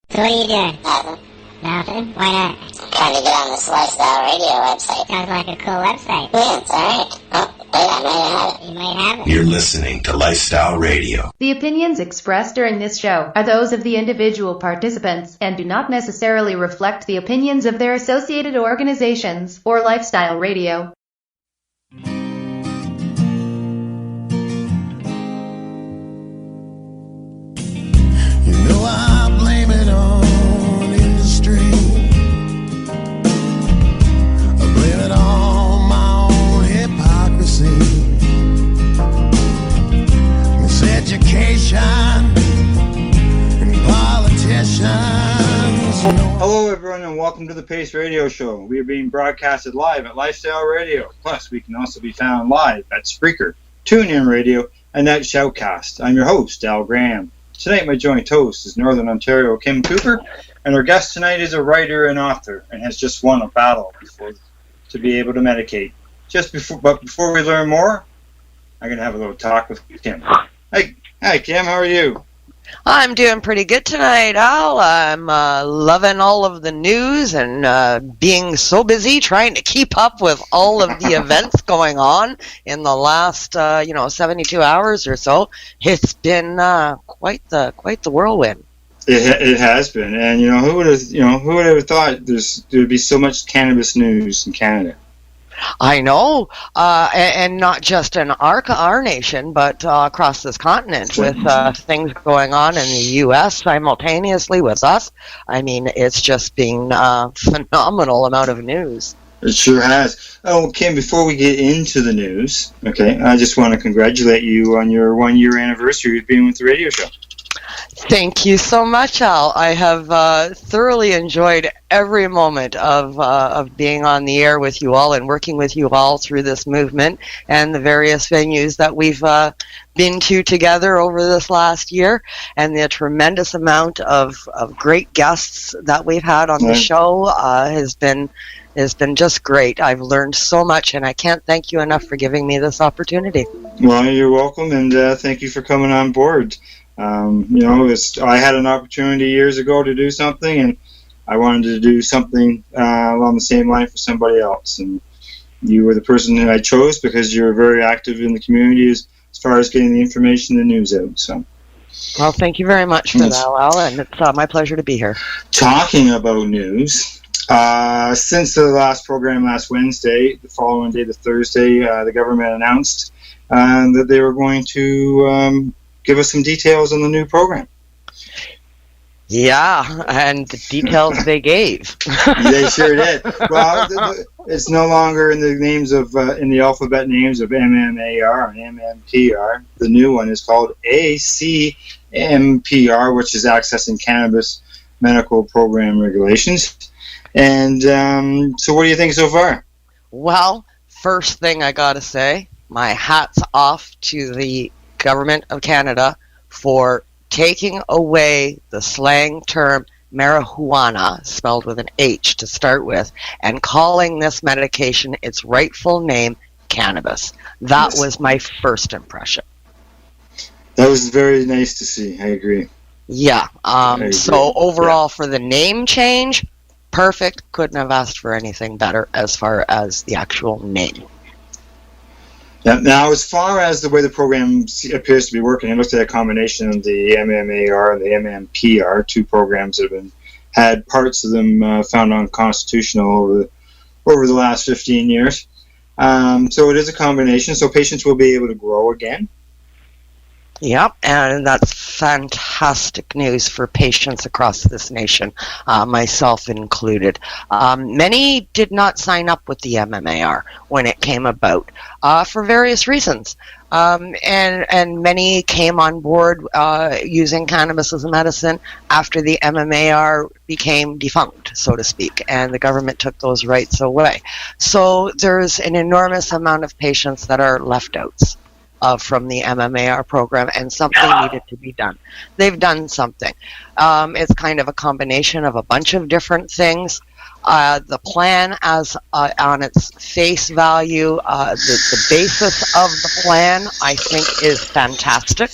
So what are you doing? Nothing. Nothing? Why not? I'm trying to get on this Lifestyle Radio website. Sounds like a cool website. Yeah, it's alright. Oh, wait, I might have it. You might have it. You're listening to Lifestyle Radio. The opinions expressed during this show are those of the individual participants and do not necessarily reflect the opinions of their associated organizations or Lifestyle Radio. You know I blame it on industry. I blame it on my own hypocrisy. It's education and politicians. Hello everyone and welcome to the Pace Radio Show. We are being broadcasted live at Lifestyle Radio. Plus we can also be found live at Spreaker, TuneIn Radio, and at Shoutcast. I'm your host, Al Graham. Tonight my joint host is Northern Ontario Kim Cooper, and our guest tonight is a writer and author and has just won a battle to be able to medicate. But before we learn more, I'm going to have a little talk with Kim. Hi Kim, how are you? I'm doing pretty good tonight, Al. I'm loving all of the news and being so busy trying to keep up with all of the events going on in the last 72 hours or so. It's been quite the whirlwind. It has been, and who would have thought there'd be so much cannabis news in Canada? I know, and not just in our nation, but across this continent with things going on in the U.S. simultaneously with us. I mean, it's just been a phenomenal amount of news. It sure has. Oh, Kim, before we get into the news, okay, I just want to congratulate you on your 1-year anniversary of being with the radio show. Thank you so much, Al. I have thoroughly enjoyed every moment of being on the air with you all and working with you all through this movement and the various venues that we've been to together over this last year, and the tremendous amount of great guests that we've had on the show has been just great. I've learned so much, and I can't thank you enough for giving me this opportunity. Well, you're welcome, and thank you for coming on board. I had an opportunity years ago to do something, and I wanted to do something along the same line for somebody else. And you were the person that I chose because you're very active in the community as far as getting the information and news out. So, well, thank you very much for that, Al, and it's my pleasure to be here. Talking about news, since the last program last Wednesday, the following day, the Thursday, the government announced that they were going to give us some details on the new program. Yeah, and the details they gave. They sure did. Well, it's no longer in the names of in the alphabet names of MMAR and MMPR. The new one is called ACMPR, which is Accessing Cannabis Medical Program Regulations. And so what do you think so far? Well, first thing I got to say, my hat's off to the Government of Canada for taking away the slang term marijuana, spelled with an H to start with, and calling this medication its rightful name, cannabis. That was my first impression. That was very nice to see. I agree. Yeah. So overall, for the name change, perfect. Couldn't have asked for anything better as far as the actual name. Now, as far as the way the program appears to be working, it looks like a combination of the MMAR and the MMPR, two programs that have had parts of them found unconstitutional over the last 15 years. So it is a combination, so patients will be able to grow again. Yep, and that's fantastic news for patients across this nation, myself included. Many did not sign up with the MMAR when it came about for various reasons. And many came on board using cannabis as a medicine after the MMAR became defunct, so to speak, and the government took those rights away. So there's an enormous amount of patients that are left outs from the MMAR program, and something needed to be done. They've done something. It's kind of a combination of a bunch of different things. The plan as on its face value, the basis of the plan, I think, is fantastic.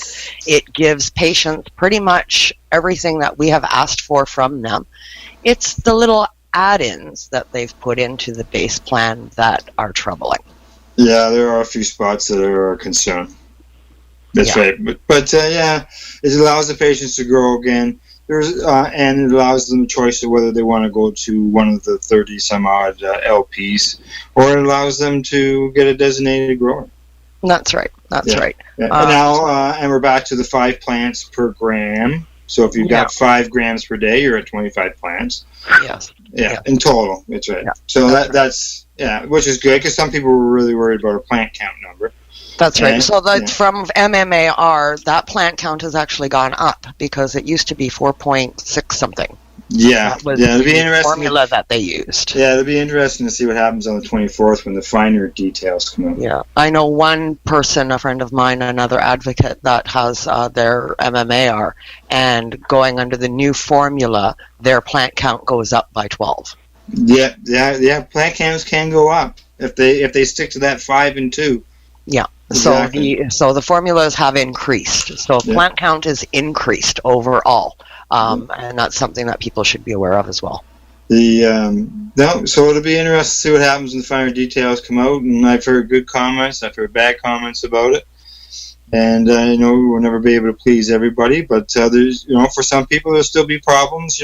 It gives patients pretty much everything that we have asked for from them. It's the little add-ins that they've put into the base plan that are troubling. Yeah, there are a few spots that are a concern. That's right. But it allows the patients to grow again. And it allows them a choice of whether they want to go to one of the 30 some odd LPs, or it allows them to get a designated grower. That's right. That's right. Yeah. And we're back to the 5 plants per gram. So if you've got 5 grams per day, you're at 25 plants. Yes. Yeah, in total. That's right. Yeah. So that's which is good, because some people were really worried about a plant count number. That's right. So from MMAR, that plant count has actually gone up, because it used to be 4.6 something. Yeah, that was it'll be the interesting. Formula that they used. Yeah, it'll be interesting to see what happens on the 24th when the finer details come out. Yeah, I know one person, a friend of mine, another advocate that has their MMAR, and going under the new formula, their plant count goes up by 12. Yeah. Plant counts can go up if they stick to that 5 and 2. Yeah. Exactly. So the formulas have increased. So plant count is increased overall, and that's something that people should be aware of as well. So it'll be interesting to see what happens when the finer details come out. And I've heard good comments, I've heard bad comments about it, and we'll never be able to please everybody. But there's for some people there'll still be problems.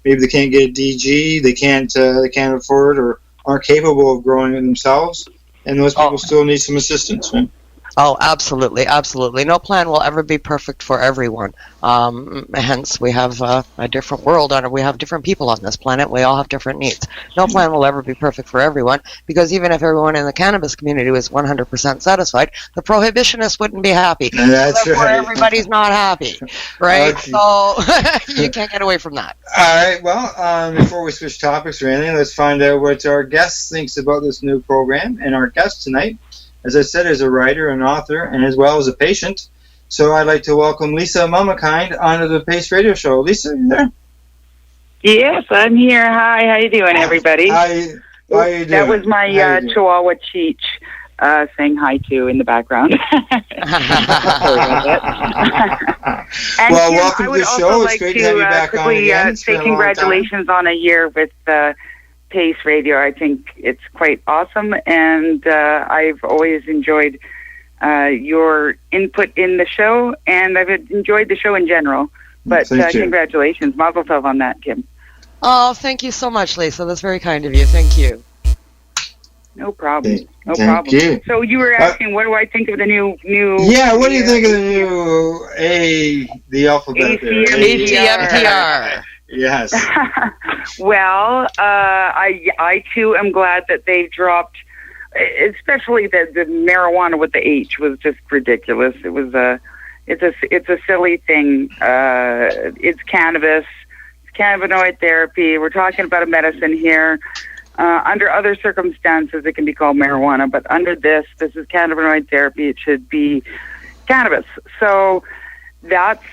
Maybe they can't get a DG, they can't afford or aren't capable of growing it themselves, and those people still need some assistance, right? Oh, absolutely, absolutely. No plan will ever be perfect for everyone. Hence, we have a different world we have different people on this planet. We all have different needs. No plan will ever be perfect for everyone, because even if everyone in the cannabis community was 100% satisfied, the prohibitionists wouldn't be happy. That's so right. Everybody's not happy, right? Okay. So you can't get away from that. All right. Well, before we switch topics or anything, let's find out what our guest thinks about this new program. And our guest tonight, as I said, is a writer, an author, and as well as a patient. So I'd like to welcome Lisa Mamakind onto the Pace Radio Show. Lisa, you there? Yes, I'm here. Hi, how you doing, everybody? How you doing? That was my Chihuahua Cheech saying hi to in the background. Well, welcome to the show. It's great to have you back on again. Say congratulations on a year with Pace Radio. I think it's quite awesome, and I've always enjoyed your input in the show, and I've enjoyed the show in general. But congratulations. Mazel tov on that, Kim. Oh, thank you so much, Lisa. That's very kind of you. Thank you. No problem. Thank you. So you were asking, what do I think of the new? Yeah, what do you think of the new the alphabet there? ACMPR. Yes. Well, I too am glad that they've dropped, especially the marijuana with the H was just ridiculous. It was it's a silly thing. It's cannabis, it's cannabinoid therapy. We're talking about a medicine here. Under other circumstances, it can be called marijuana, but under this is cannabinoid therapy. It should be cannabis. So that's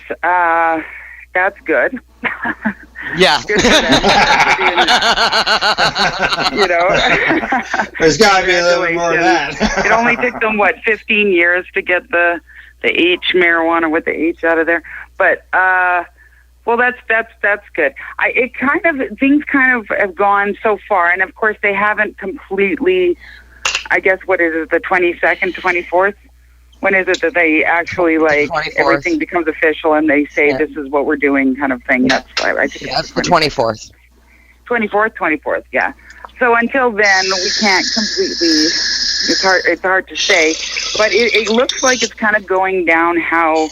good. Yeah. Good for them. There's got to be a little bit more of that. It only took them 15 years to get the H marijuana with the H out of there. But well, that's good. Things kind of have gone so far, and of course they haven't completely. I guess what is it? The 22nd, 24th. When is it that they actually, 24th. Everything becomes official and they say this is what we're doing kind of thing? That's I think it's the 24th. 24th, yeah. So until then, we can't completely, it's hard to say. But it looks like it's kind of going down how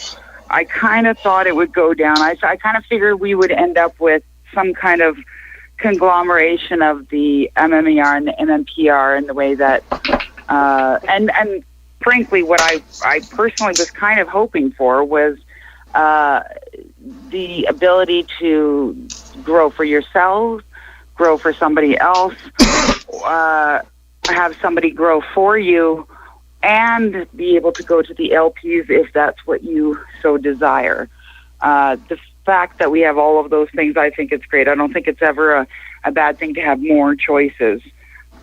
I kind of thought it would go down. I kind of figured we would end up with some kind of conglomeration of the MMAR and the MMPR in the way that, and frankly, what I personally was kind of hoping for was the ability to grow for yourself, grow for somebody else, have somebody grow for you, and be able to go to the LPs if that's what you so desire. The fact that we have all of those things, I think it's great. I don't think it's ever a bad thing to have more choices.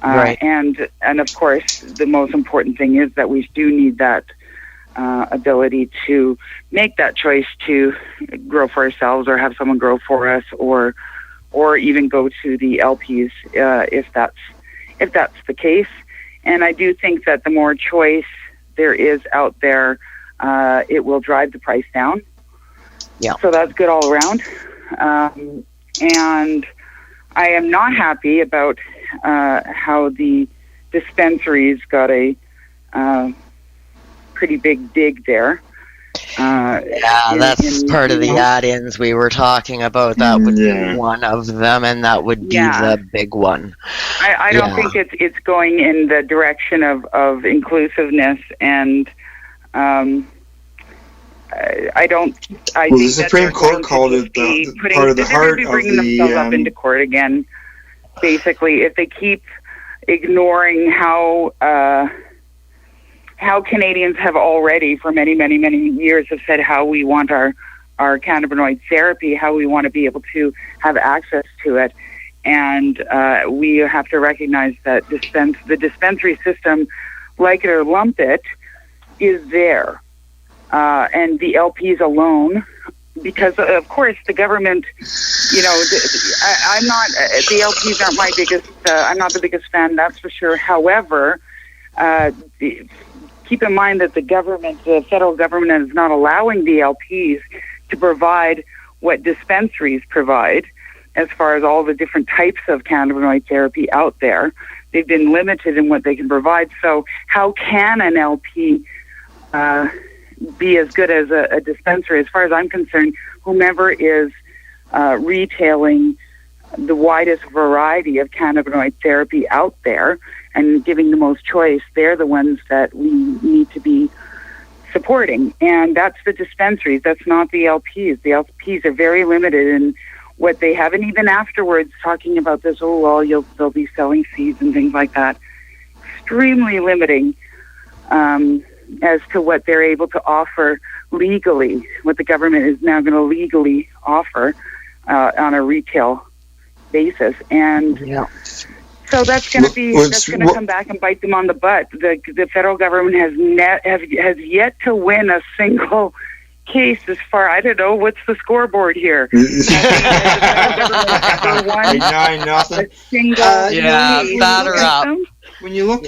Right. And of course, the most important thing is that we do need that ability to make that choice to grow for ourselves or have someone grow for us, or even go to the LPs if that's the case. And I do think that the more choice there is out there, it will drive the price down. Yeah. So that's good all around. And I am not happy about how the dispensaries got a pretty big dig there. That's part of the add-ins we were talking about. That would be one of them, and that would be the big one. I don't think it's going in the direction of inclusiveness, and the Supreme Court called it part of the heart of bringing themselves up into court again. Basically, if they keep ignoring how Canadians have already, for many, many, many years, have said how we want our cannabinoid therapy, how we want to be able to have access to it. And we have to recognize that the dispensary system, like it or lump it, is there. And the LPs alone, because of course the government, I'm not, the LPs aren't my biggest, I'm not the biggest fan, that's for sure. However, keep in mind that the federal government is not allowing the LPs to provide what dispensaries provide as far as all the different types of cannabinoid therapy out there. They've been limited in what they can provide. So how can an LP be as good as a dispensary? As far as I'm concerned, whomever is retailing the widest variety of cannabinoid therapy out there and giving the most choice, they're the ones that we need to be supporting. And that's the dispensaries. That's not the LPs. The LPs are very limited in what they have. And even afterwards, talking about this, they'll be selling seeds and things like that. Extremely limiting as to what they're able to offer legally, what the government is now going to legally offer on a retail basis. And so that's going to come back and bite them on the butt. The federal government has yet to win a single case as far, I don't know, what's the scoreboard here? 9-0. Batter up. When you look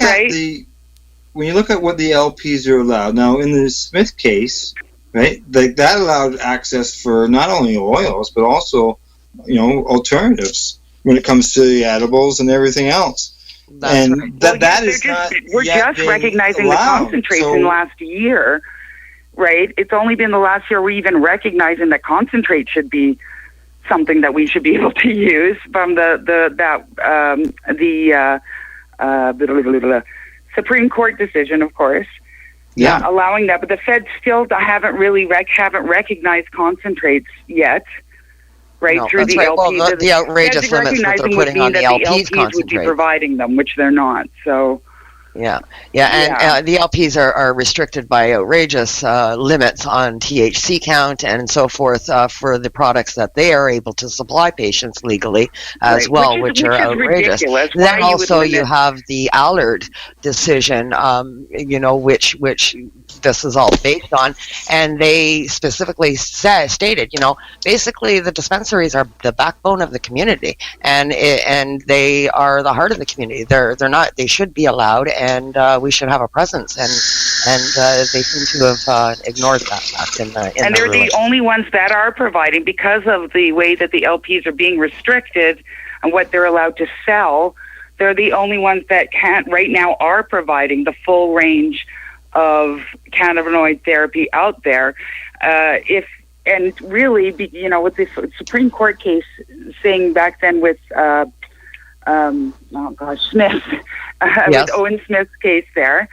at what the LPs are allowed now in the Smith case, right? That allowed access for not only oils but also, alternatives when it comes to the edibles and everything else. That's right. We're just recognizing the concentrates in the last year, right? It's only been the last year we're even recognizing that concentrate should be something that we should be able to use from the Supreme Court decision, of course. Allowing that, but the feds still haven't recognized concentrates yet. Right, no, through the right. LPs. Well, the outrageous limits that they're putting on the LPs concentrate would be providing them, which they're not. So. And the LPs are restricted by outrageous limits on THC count and so forth for the products that they are able to supply patients legally as well, which are outrageous. Then also you have the Allard decision, which this is all based on, and they specifically stated, basically the dispensaries are the backbone of the community, and they are the heart of the community. They should be allowed, and we should have a presence, and they seem to have ignored that fact in and they're the only ones that are providing, because of the way that the LPs are being restricted and what they're allowed to sell. They're the only ones that right now are providing the full range of cannabinoid therapy out there. With the Supreme Court case saying back then with Smith, with Owen Smith's case there,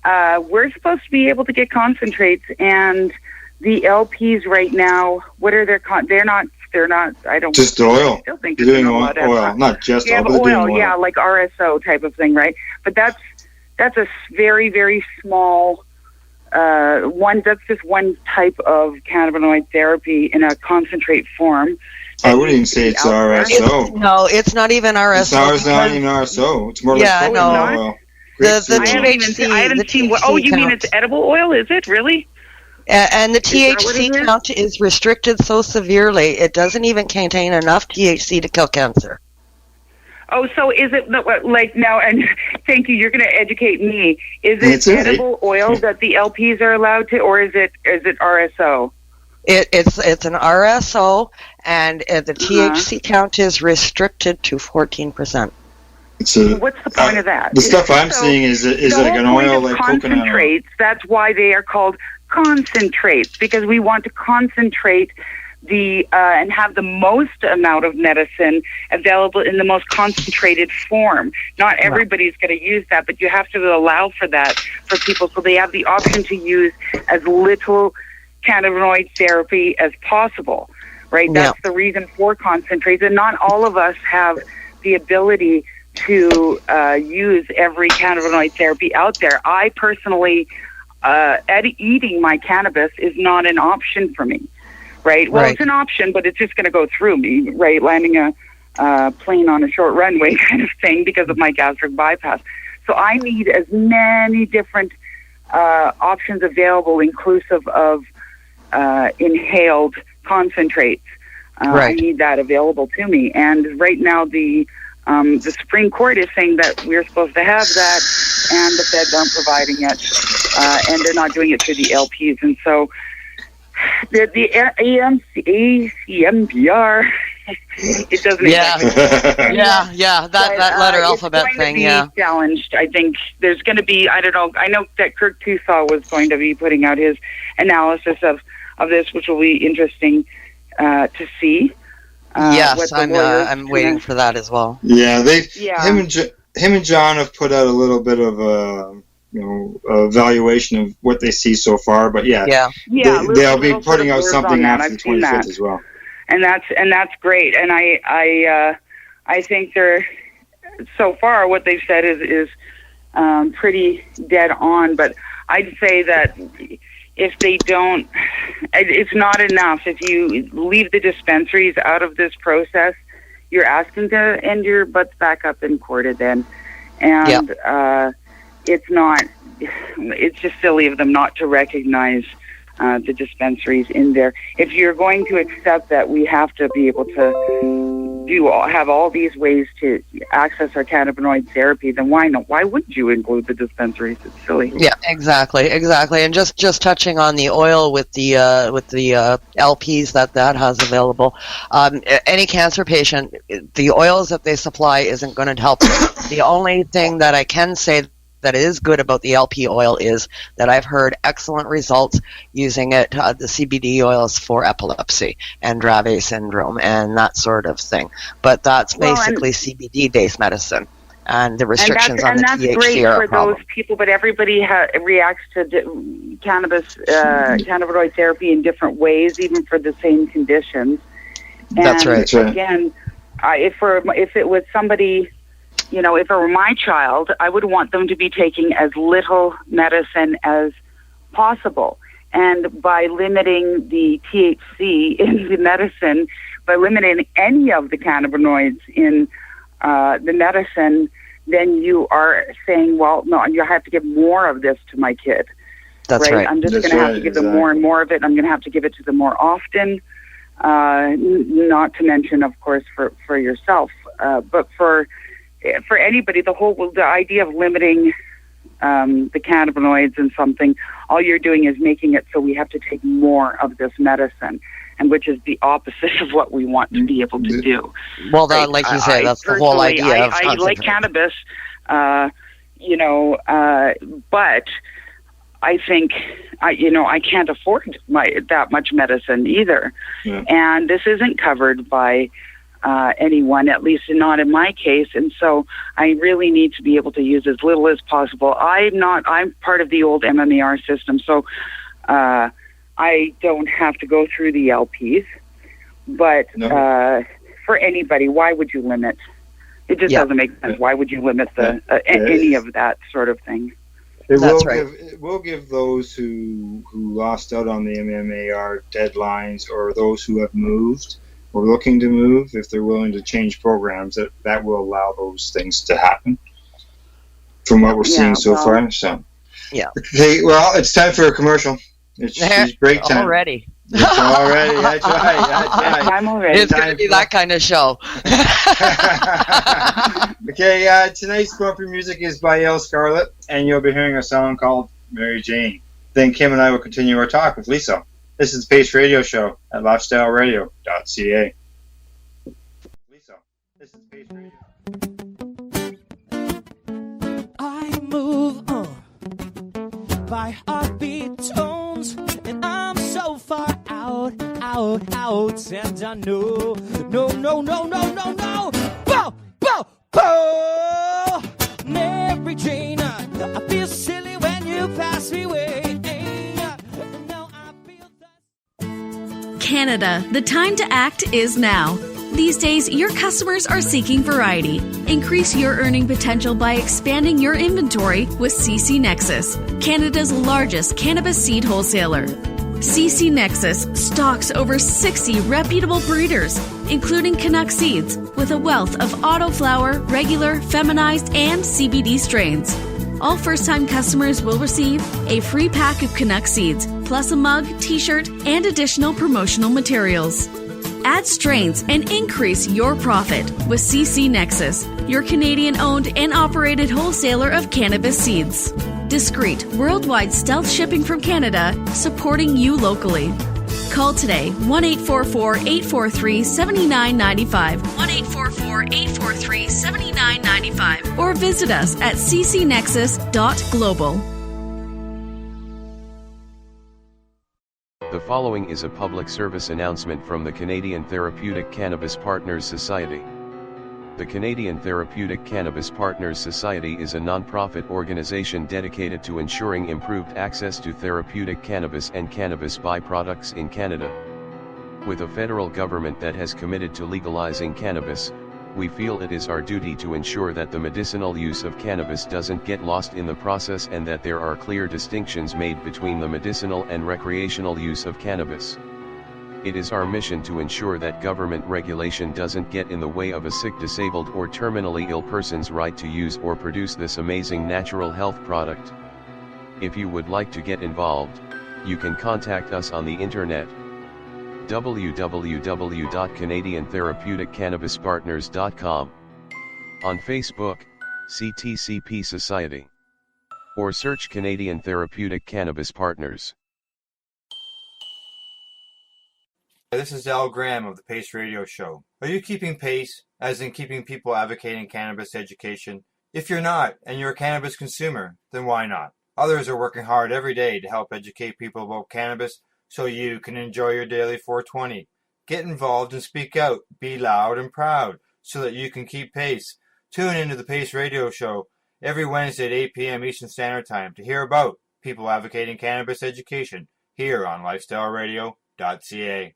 we're supposed to be able to get concentrates, and the LPs right now, what are their they're not, I don't just oil. I still think they're doing oil, not just oil, but oil, oil. like RSO type of thing, right? But that's a very, very small one. That's just one type of cannabinoid therapy in a concentrate form. I wouldn't even say it's RSO. No, it's not even RSO. It's not even RSO. It's more Yeah, like no. coconut oil. The I haven't seen. Oh, you mean it's edible oil? Is it really? And the Is that what THC it is? count is restricted so severely, it doesn't even contain enough THC to kill cancer. Oh, so is it like now? And thank you. You're going to educate me. Is That's it right. edible oil that the LPs are allowed to, or is it RSO? It's an RSO, and the THC count is restricted to 14%. What's the point of that? The stuff I'm seeing is like an oil like coconut oil. Concentrates. That's why they are called concentrates, because we want to concentrate the and have the most amount of medicine available in the most concentrated form. Not everybody's going to use that, but you have to allow for that for people, so they have the option to use as little cannabinoid therapy as possible. Right? That's the reason for concentrates, and not all of us have the ability to use every cannabinoid therapy out there. I personally, eating my cannabis is not an option for me. Right? Well, it's an option, but it's just going to go through me, right? Landing a plane on a short runway kind of thing because of my gastric bypass. So I need as many different options available, inclusive of inhaled concentrates. I need that available to me. And right now the Supreme Court is saying that we're supposed to have that, and the feds aren't providing it, and they're not doing it through the LPs. And so the ACMPR, it doesn't exactly. that letter alphabet thing. Challenged. I think there's going to be. I don't know. I know that Kirk Tusaw was going to be putting out his analysis of this, which will be interesting to see. Yes, I'm waiting for that as well. Yeah, him and John have put out a little bit of a evaluation of what they see so far, but they'll be putting out something after the 25th as well. And that's great. And I think they're, so far what they've said is pretty dead on. But I'd say that if they don't, it's not enough. If you leave the dispensaries out of this process, you're asking to end your butts back up in court then. And it's just silly of them not to recognize the dispensaries in there. If you're going to accept that we have to be able to have all these ways to access our cannabinoid therapy, then why not? Why wouldn't you include the dispensaries? It's silly. Yeah, exactly. And just touching on the oil with the LPs that has available. Any cancer patient, the oils that they supply isn't going to help. The only thing that I can say that is good about the LP oil is that I've heard excellent results using it, the CBD oils for epilepsy and Dravet syndrome and that sort of thing. But that's basically CBD-based medicine, and the restrictions on the THC are a problem. And that's great for those people, but everybody reacts to cannabis, cannabinoid therapy in different ways, even for the same conditions. And that's right. Again, if it was somebody, if it were my child, I would want them to be taking as little medicine as possible. And by limiting the THC in the medicine, by limiting any of the cannabinoids in the medicine, then you are saying, well, no, you have to give more of this to my kid. That's right. I'm just going to have to give them more and more of it. I'm going to have to give it to them more often, not to mention, of course, for yourself. But for anybody, the idea of limiting the cannabinoids in something, all you're doing is making it so we have to take more of this medicine, and which is the opposite of what we want to be able to do. Well, that, like you say, that's the whole idea. I like cannabis, but I think I can't afford that much medicine either, and this isn't covered by anyone, at least not in my case, and so I really need to be able to use as little as possible. I'm part of the old MMAR system, so I don't have to go through the LPs, but for anybody, why would you limit? It just doesn't make sense. Why would you limit any of that sort of thing? It will give those who lost out on the MMAR deadlines, or those who have moved, or looking to move, if they're willing to change programs, that will allow those things to happen from what we're seeing so far. So, yeah. Okay, well, it's time for a commercial. It's break time. Already. That's right. I'm already. It's going to be that kind of show. Okay, tonight's bumper music is by L. Scarlett, and you'll be hearing a song called Mary Jane. Then Kim and I will continue our talk with Lisa. This is the Pace Radio Show at LifestyleRadio.ca. Lisa, this is Pace Radio. I move by heartbeat tones, and I'm so far out, and I know, no, bo, Mary Jane, I feel silly when you pass me away. Canada, the time to act is now. These days, your customers are seeking variety. Increase your earning potential by expanding your inventory with CC Nexus, Canada's largest cannabis seed wholesaler. CC Nexus stocks over 60 reputable breeders, including Canuck seeds, with a wealth of autoflower, regular, feminized, and CBD strains. All first-time customers will receive a free pack of Canuck seeds, plus a mug, t-shirt, and additional promotional materials. Add strains and increase your profit with CC Nexus, your Canadian-owned and operated wholesaler of cannabis seeds. Discreet, worldwide stealth shipping from Canada, supporting you locally. Call today, 1-844-843-7995, 1-844-843-7995, or visit us at ccnexus.global. The following is a public service announcement from the Canadian Therapeutic Cannabis Partners Society. The Canadian Therapeutic Cannabis Partners Society is a non-profit organization dedicated to ensuring improved access to therapeutic cannabis and cannabis byproducts in Canada. With a federal government that has committed to legalizing cannabis, we feel it is our duty to ensure that the medicinal use of cannabis doesn't get lost in the process and that there are clear distinctions made between the medicinal and recreational use of cannabis. It is our mission to ensure that government regulation doesn't get in the way of a sick, disabled, or terminally ill person's right to use or produce this amazing natural health product. If you would like to get involved, you can contact us on the internet. www.canadiantherapeuticCannabisPartners.com, on Facebook, CTCP Society, or search Canadian Therapeutic Cannabis Partners. This is Al Graham of the Pace Radio Show. Are you keeping pace, as in keeping people advocating cannabis education? If you're not, and you're a cannabis consumer, then why not? Others are working hard every day to help educate people about cannabis so you can enjoy your daily 420. Get involved and speak out. Be loud and proud so that you can keep pace. Tune into the Pace Radio Show every Wednesday at 8 p.m. Eastern Standard Time to hear about people advocating cannabis education here on LifestyleRadio.ca.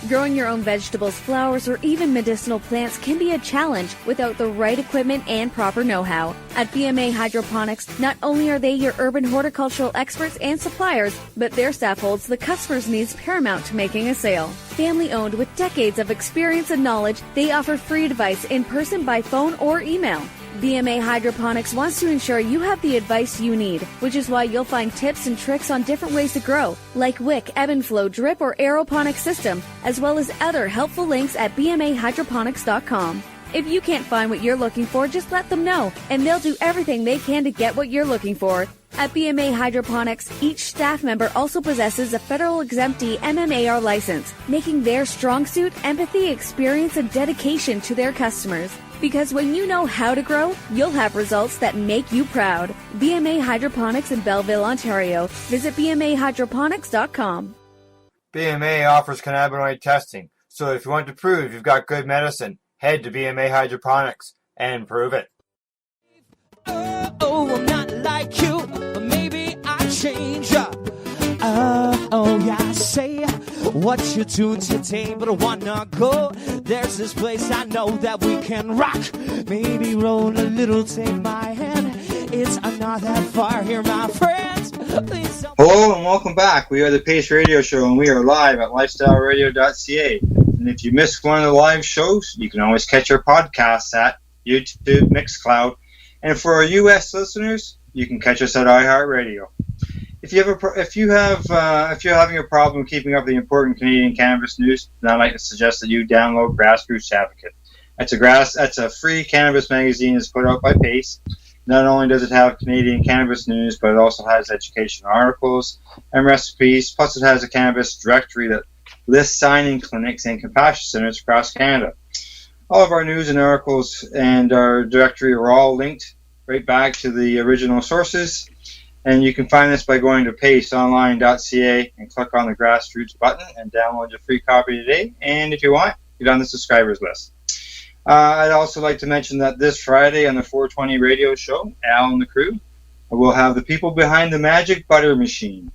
Growing your own vegetables, flowers, or even medicinal plants can be a challenge without the right equipment and proper know-how. At BMA Hydroponics, not only are they your urban horticultural experts and suppliers, but their staff holds the customer's needs paramount to making a sale. Family-owned with decades of experience and knowledge, they offer free advice in person, by phone, or email. BMA Hydroponics wants to ensure you have the advice you need, which is why you'll find tips and tricks on different ways to grow, like wick, ebb and flow, drip, or aeroponics system, as well as other helpful links at bmahydroponics.com. If you can't find what you're looking for, just let them know, and they'll do everything they can to get what you're looking for. At BMA Hydroponics, each staff member also possesses a federal exemptee MMAR license, making their strong suit empathy, experience, and dedication to their customers. Because when you know how to grow, you'll have results that make you proud. BMA Hydroponics in Belleville, Ontario. Visit bmahydroponics.com. BMA offers cannabinoid testing, so if you want to prove you've got good medicine, head to BMA Hydroponics and prove it. Oh, I'm not like you, but maybe I change up. I say what you do today, but I wanna go. There's this place I know that we can rock. Maybe roll a little, take my hand. It's not that far here, my friends. Hello and welcome back. We are the Pace Radio Show, and we are live at LifestyleRadio.ca. And if you missed one of the live shows, you can always catch our podcasts at YouTube, Mixcloud. And for our U.S. listeners, you can catch us at iHeartRadio. If you're having a problem keeping up with the important Canadian cannabis news, then I'd like to suggest that you download Grassroots Advocate. That's a free cannabis magazine that's put out by PACE. Not only does it have Canadian cannabis news, but it also has educational articles and recipes. Plus, it has a cannabis directory that lists signing clinics and compassion centers across Canada. All of our news and articles and our directory are all linked right back to the original sources. And you can find this by going to paceonline.ca and click on the Grassroots button and download your free copy today. And if you want, get on the subscribers list. I'd also like to mention that this Friday on the 420 radio show, Al and the crew will have the people behind the Magic Butter Machine.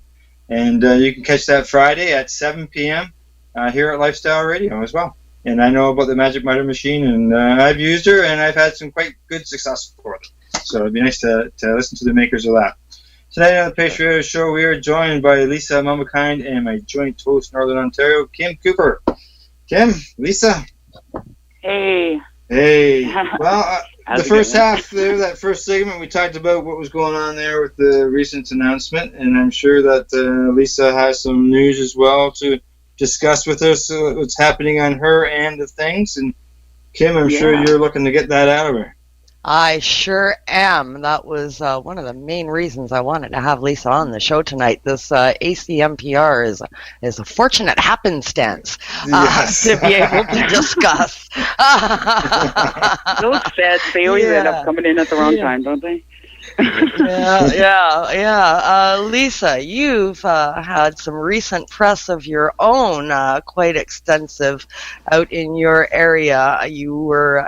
And you can catch that Friday at 7 p.m. Here at Lifestyle Radio as well. And I know about the Magic Butter Machine, and I've used her, and I've had some quite good success for it. So it'd be nice to listen to the makers of that. Tonight on the Pace Radio Show, we are joined by Lisa Mamakind and my joint host, Northern Ontario, Kim Cooper. Kim, Lisa. Hey. Well, the first half there, that first segment, we talked about what was going on there with the recent announcement, and I'm sure that Lisa has some news as well to discuss with us what's happening on her end of things. And Kim, I'm sure you're looking to get that out of her. I sure am. That was one of the main reasons I wanted to have Lisa on the show tonight. This ACMPR is a fortunate happenstance to be able to discuss. Those feds, they always end up coming in at the wrong time, don't they? Lisa, you've had some recent press of your own, quite extensive, out in your area. You were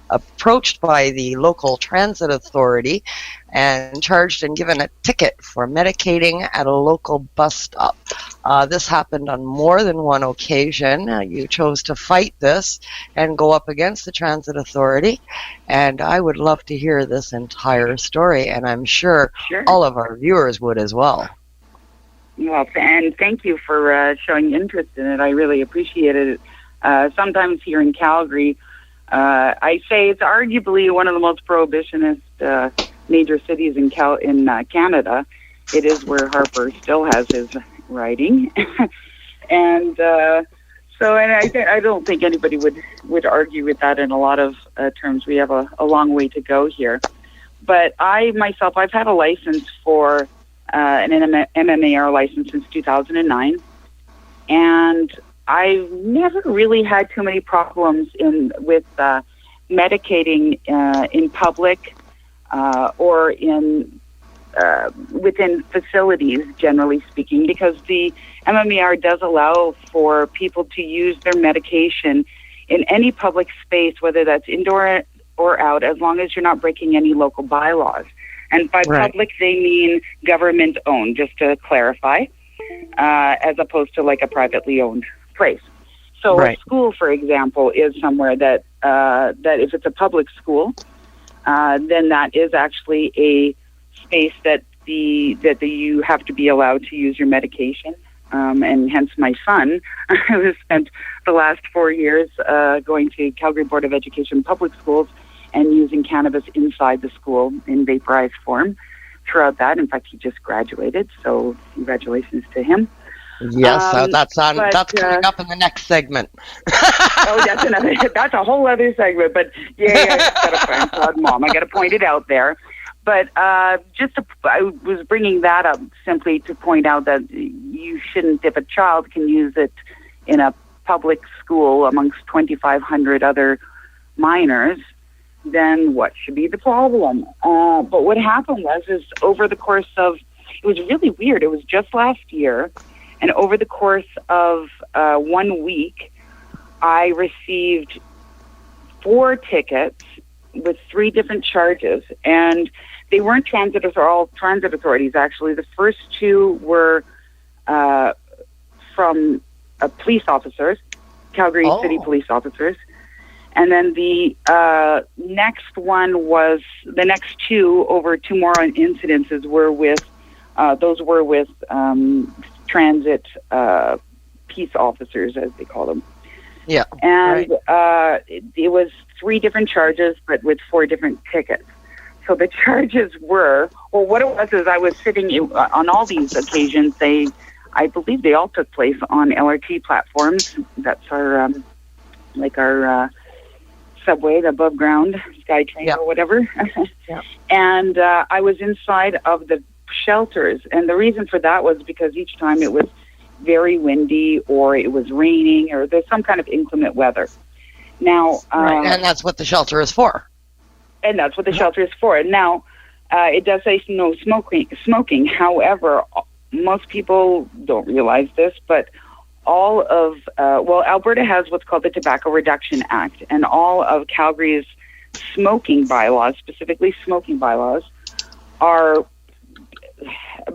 approached by the local transit authority and charged and given a ticket for medicating at a local bus stop. This happened on more than one occasion. You chose to fight this and go up against the transit authority, and I would love to hear this entire story, and I'm sure all of our viewers would as well. Well, and thank you for showing interest in it. I really appreciate it. Sometimes here in Calgary, I say it's arguably one of the most prohibitionist major cities in Canada. It is where Harper still has his writing, and I don't think anybody would argue with that in a lot of terms. We have a long way to go here. But I've had a license for an MMAR license since 2009, and I've never really had too many problems with medicating in public or in within facilities, generally speaking, because the MMAR does allow for people to use their medication in any public space, whether that's indoor or out, as long as you're not breaking any local bylaws. And by public, they mean government-owned, just to clarify, as opposed to like a privately owned place. So a school, for example, is somewhere that if it's a public school, then that is actually a space that you have to be allowed to use your medication, and hence my son who spent the last 4 years going to Calgary Board of Education public schools and using cannabis inside the school in vaporized form throughout that. In fact, he just graduated, so congratulations to him. Yes, that's coming up in the next segment. That's a whole other segment. But Mom, I got to point it out there. But I was bringing that up simply to point out that you shouldn't, if a child can use it in a public school amongst 2,500 other minors, then what should be the problem? But what happened is over the course of, it was really weird. It was just last year. And over the course of 1 week, I received 4 tickets with 3 different charges. And they weren't transit authorities, actually. The first 2 were from police officers, Calgary City police officers. And then the next 2 over 2 more incidences were with transit peace officers, as they call them. Yeah. And it was 3 different charges, but with 4 different tickets. So the charges were, well, what it was is I was sitting on all these occasions. I believe they all took place on LRT platforms. That's our, our subway, the above ground SkyTrain or whatever. And I was inside of the shelters. And the reason for that was because each time it was very windy or it was raining or there's some kind of inclement weather. Now, and that's what the shelter is for. And that's what the shelter is for. Now, it does say no smoking. However, most people don't realize this, but all of, Alberta has what's called the Tobacco Reduction Act, and all of Calgary's smoking bylaws, specifically smoking bylaws, are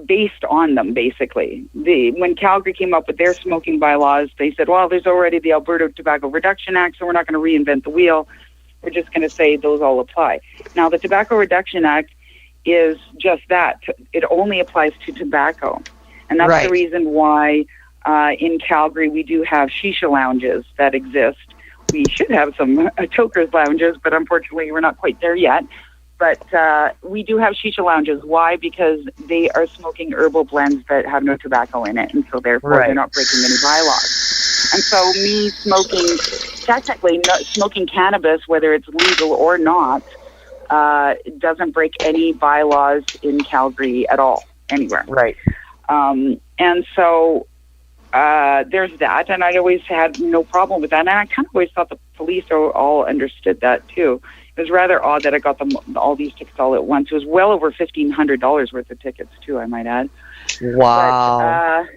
based on them, basically. When Calgary came up with their smoking bylaws, they said, well, there's already the Alberta Tobacco Reduction Act, so we're not going to reinvent the wheel. We're just going to say those all apply. Now, the Tobacco Reduction Act is just that. It only applies to tobacco. And that's the reason why in Calgary we do have shisha lounges that exist. We should have some tokers lounges, but unfortunately we're not quite there yet. But we do have shisha lounges. Why? Because they are smoking herbal blends that have no tobacco in it, and so therefore they're not breaking any bylaws. And so me smoking cannabis, whether it's legal or not, doesn't break any bylaws in Calgary at all, anywhere. Right. And so there's that, and I always had no problem with that. And I kind of always thought the police all understood that, too. It was rather odd that I got all these tickets all at once. It was well over $1,500 worth of tickets, too, I might add. Wow. But,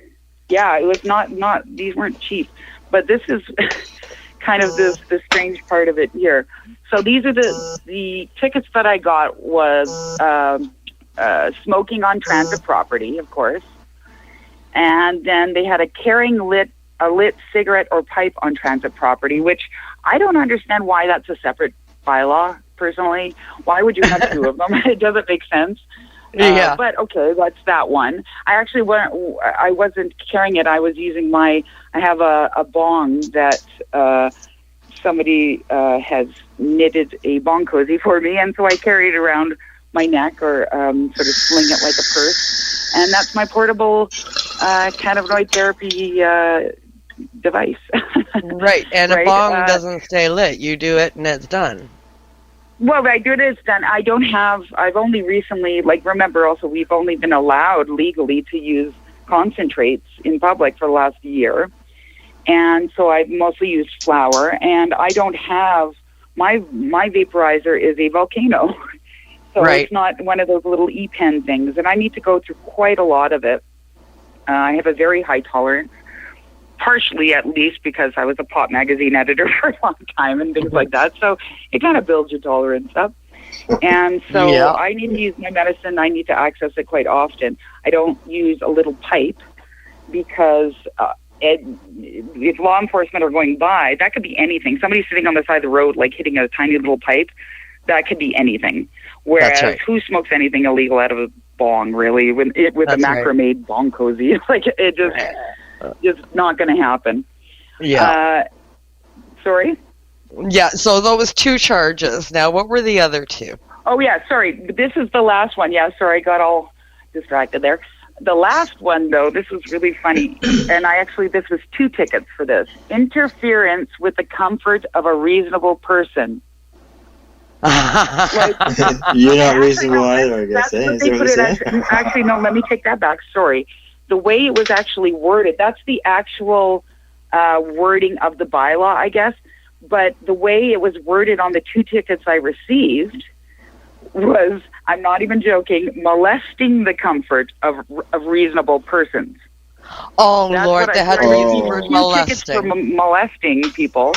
yeah, it was not, these weren't cheap. But this is kind of the strange part of it here. So these are the tickets that I got was smoking on transit property, of course. And then they had carrying a lit cigarette or pipe on transit property, which I don't understand why that's a separate bylaw, personally. Why would you have 2 of them? It doesn't make sense. But okay, that's that one. I wasn't carrying it. I was using I have a bong that somebody has knitted a bong cozy for me, and so I carry it around my neck or sort of sling it like a purse. And that's my portable cannabinoid therapy device. Right, and a bong doesn't stay lit. You do it and it's done. Well, I do it, it's done. I've only recently, remember also, we've only been allowed legally to use concentrates in public for the last year. And so I've mostly used flower, and I don't have, my vaporizer is a Volcano. So it's not one of those little e-pen things, and I need to go through quite a lot of it. I have a very high tolerance, partially at least because I was a pop magazine editor for a long time and things like that. So it kind of builds your tolerance up. And so I need to use my medicine. I need to access it quite often. I don't use a little pipe because if law enforcement are going by, that could be anything. Somebody sitting on the side of the road, hitting a tiny little pipe, that could be anything. Whereas who smokes anything illegal out of a bong, really, with a macrame bong cozy? It just not going to happen. Yeah. Sorry? Yeah, so those 2 charges. Now, what were the other 2? Oh, yeah, sorry. This is the last one. Yeah, sorry, I got all distracted there. The last one, though, this was really funny. And this was 2 tickets for this. Interference with the comfort of a reasonable person. You're not reasonable either, I guess. Actually, no, let me take that back. Sorry. The way it was actually worded, that's the actual wording of the bylaw, I guess. But the way it was worded on the 2 tickets I received was, I'm not even joking, molesting the comfort of reasonable persons. Oh, that's Lord, they had to use the word molesting. Tickets for molesting people.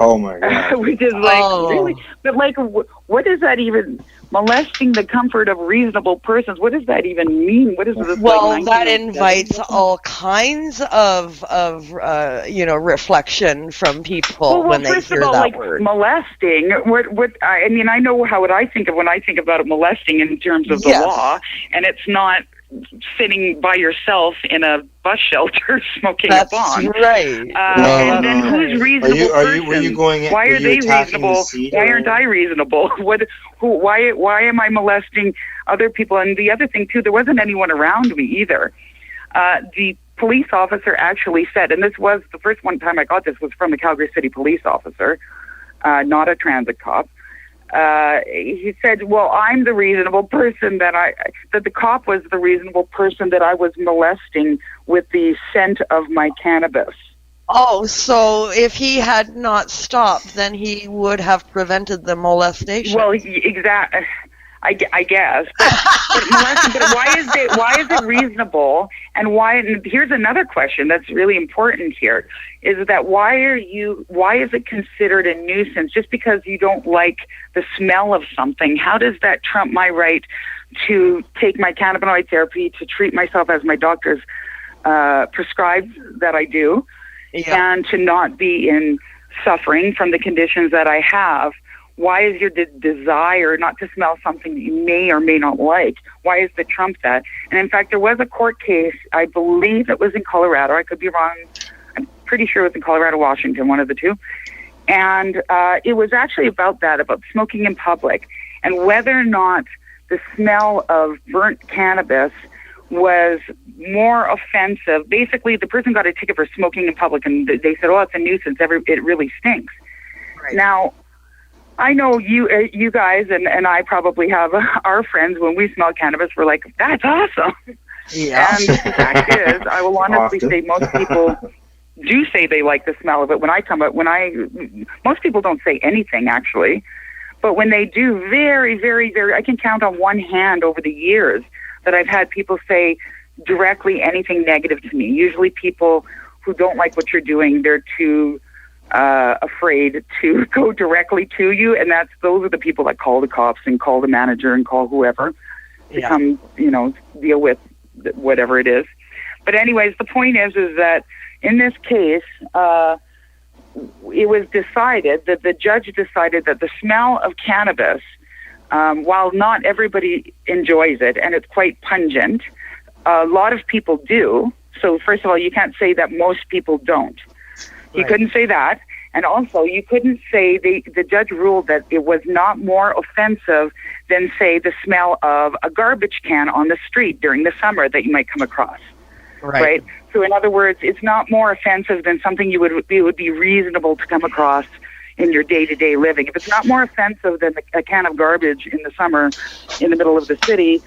Oh, my God. Which is really? But, what does that even, molesting the comfort of reasonable persons, what does that even mean? What is this? Well, that invites all kinds of reflection from people when they hear that word. Molesting, I know what I think of when I think about it, molesting in terms of the law, and it's not sitting by yourself in a bus shelter smoking That's a bong. right. And then who's reasonable person? Were you going? Why were are you they attacking the reasonable? seat, Why or- aren't I reasonable? Why am I molesting other people? And the other thing too, there wasn't anyone around me either. The police officer actually said, and this was the first one time I got this was from the Calgary City police officer, not a transit cop. He said, well, I'm the reasonable person that the cop was the reasonable person that I was molesting with the scent of my cannabis. Oh, so if he had not stopped, then he would have prevented the molestation. Well, exactly. I guess, but why is it reasonable? And here's another question that's really important here, is that why is it considered a nuisance just because you don't like the smell of something? How does that trump my right to take my cannabinoid therapy, to treat myself as my doctors prescribed that I do, and to not be in suffering from the conditions that I have? Why is your desire not to smell something that you may or may not like? Why is the trump that? And in fact, there was a court case, I believe it was in Colorado. I could be wrong. I'm pretty sure it was in Colorado, Washington, one of the two. And it was actually about that, about smoking in public, and whether or not the smell of burnt cannabis was more offensive. Basically, the person got a ticket for smoking in public, and they said, oh, it's a nuisance. It really stinks. Right. Now, I know you guys and I probably have our friends, when we smell cannabis, we're like, that's awesome. Yeah. And the fact is, I will honestly say most people do say they like the smell of it. Most people don't say anything actually, but when they do, very, very, very, I can count on one hand over the years that I've had people say directly anything negative to me. Usually people who don't like what you're doing, they're too afraid to go directly to you, and those are the people that call the cops and call the manager and call whoever to come, deal with whatever it is. But anyways, the point is that in this case, it was decided that the judge decided that the smell of cannabis, while not everybody enjoys it and it's quite pungent, a lot of people do. So first of all, you can't say that most people don't. He couldn't say that. And also, you couldn't say, the judge ruled that it was not more offensive than, say, the smell of a garbage can on the street during the summer that you might come across. Right? So in other words, it's not more offensive than something it would be reasonable to come across in your day-to-day living. If it's not more offensive than a can of garbage in the summer in the middle of the city,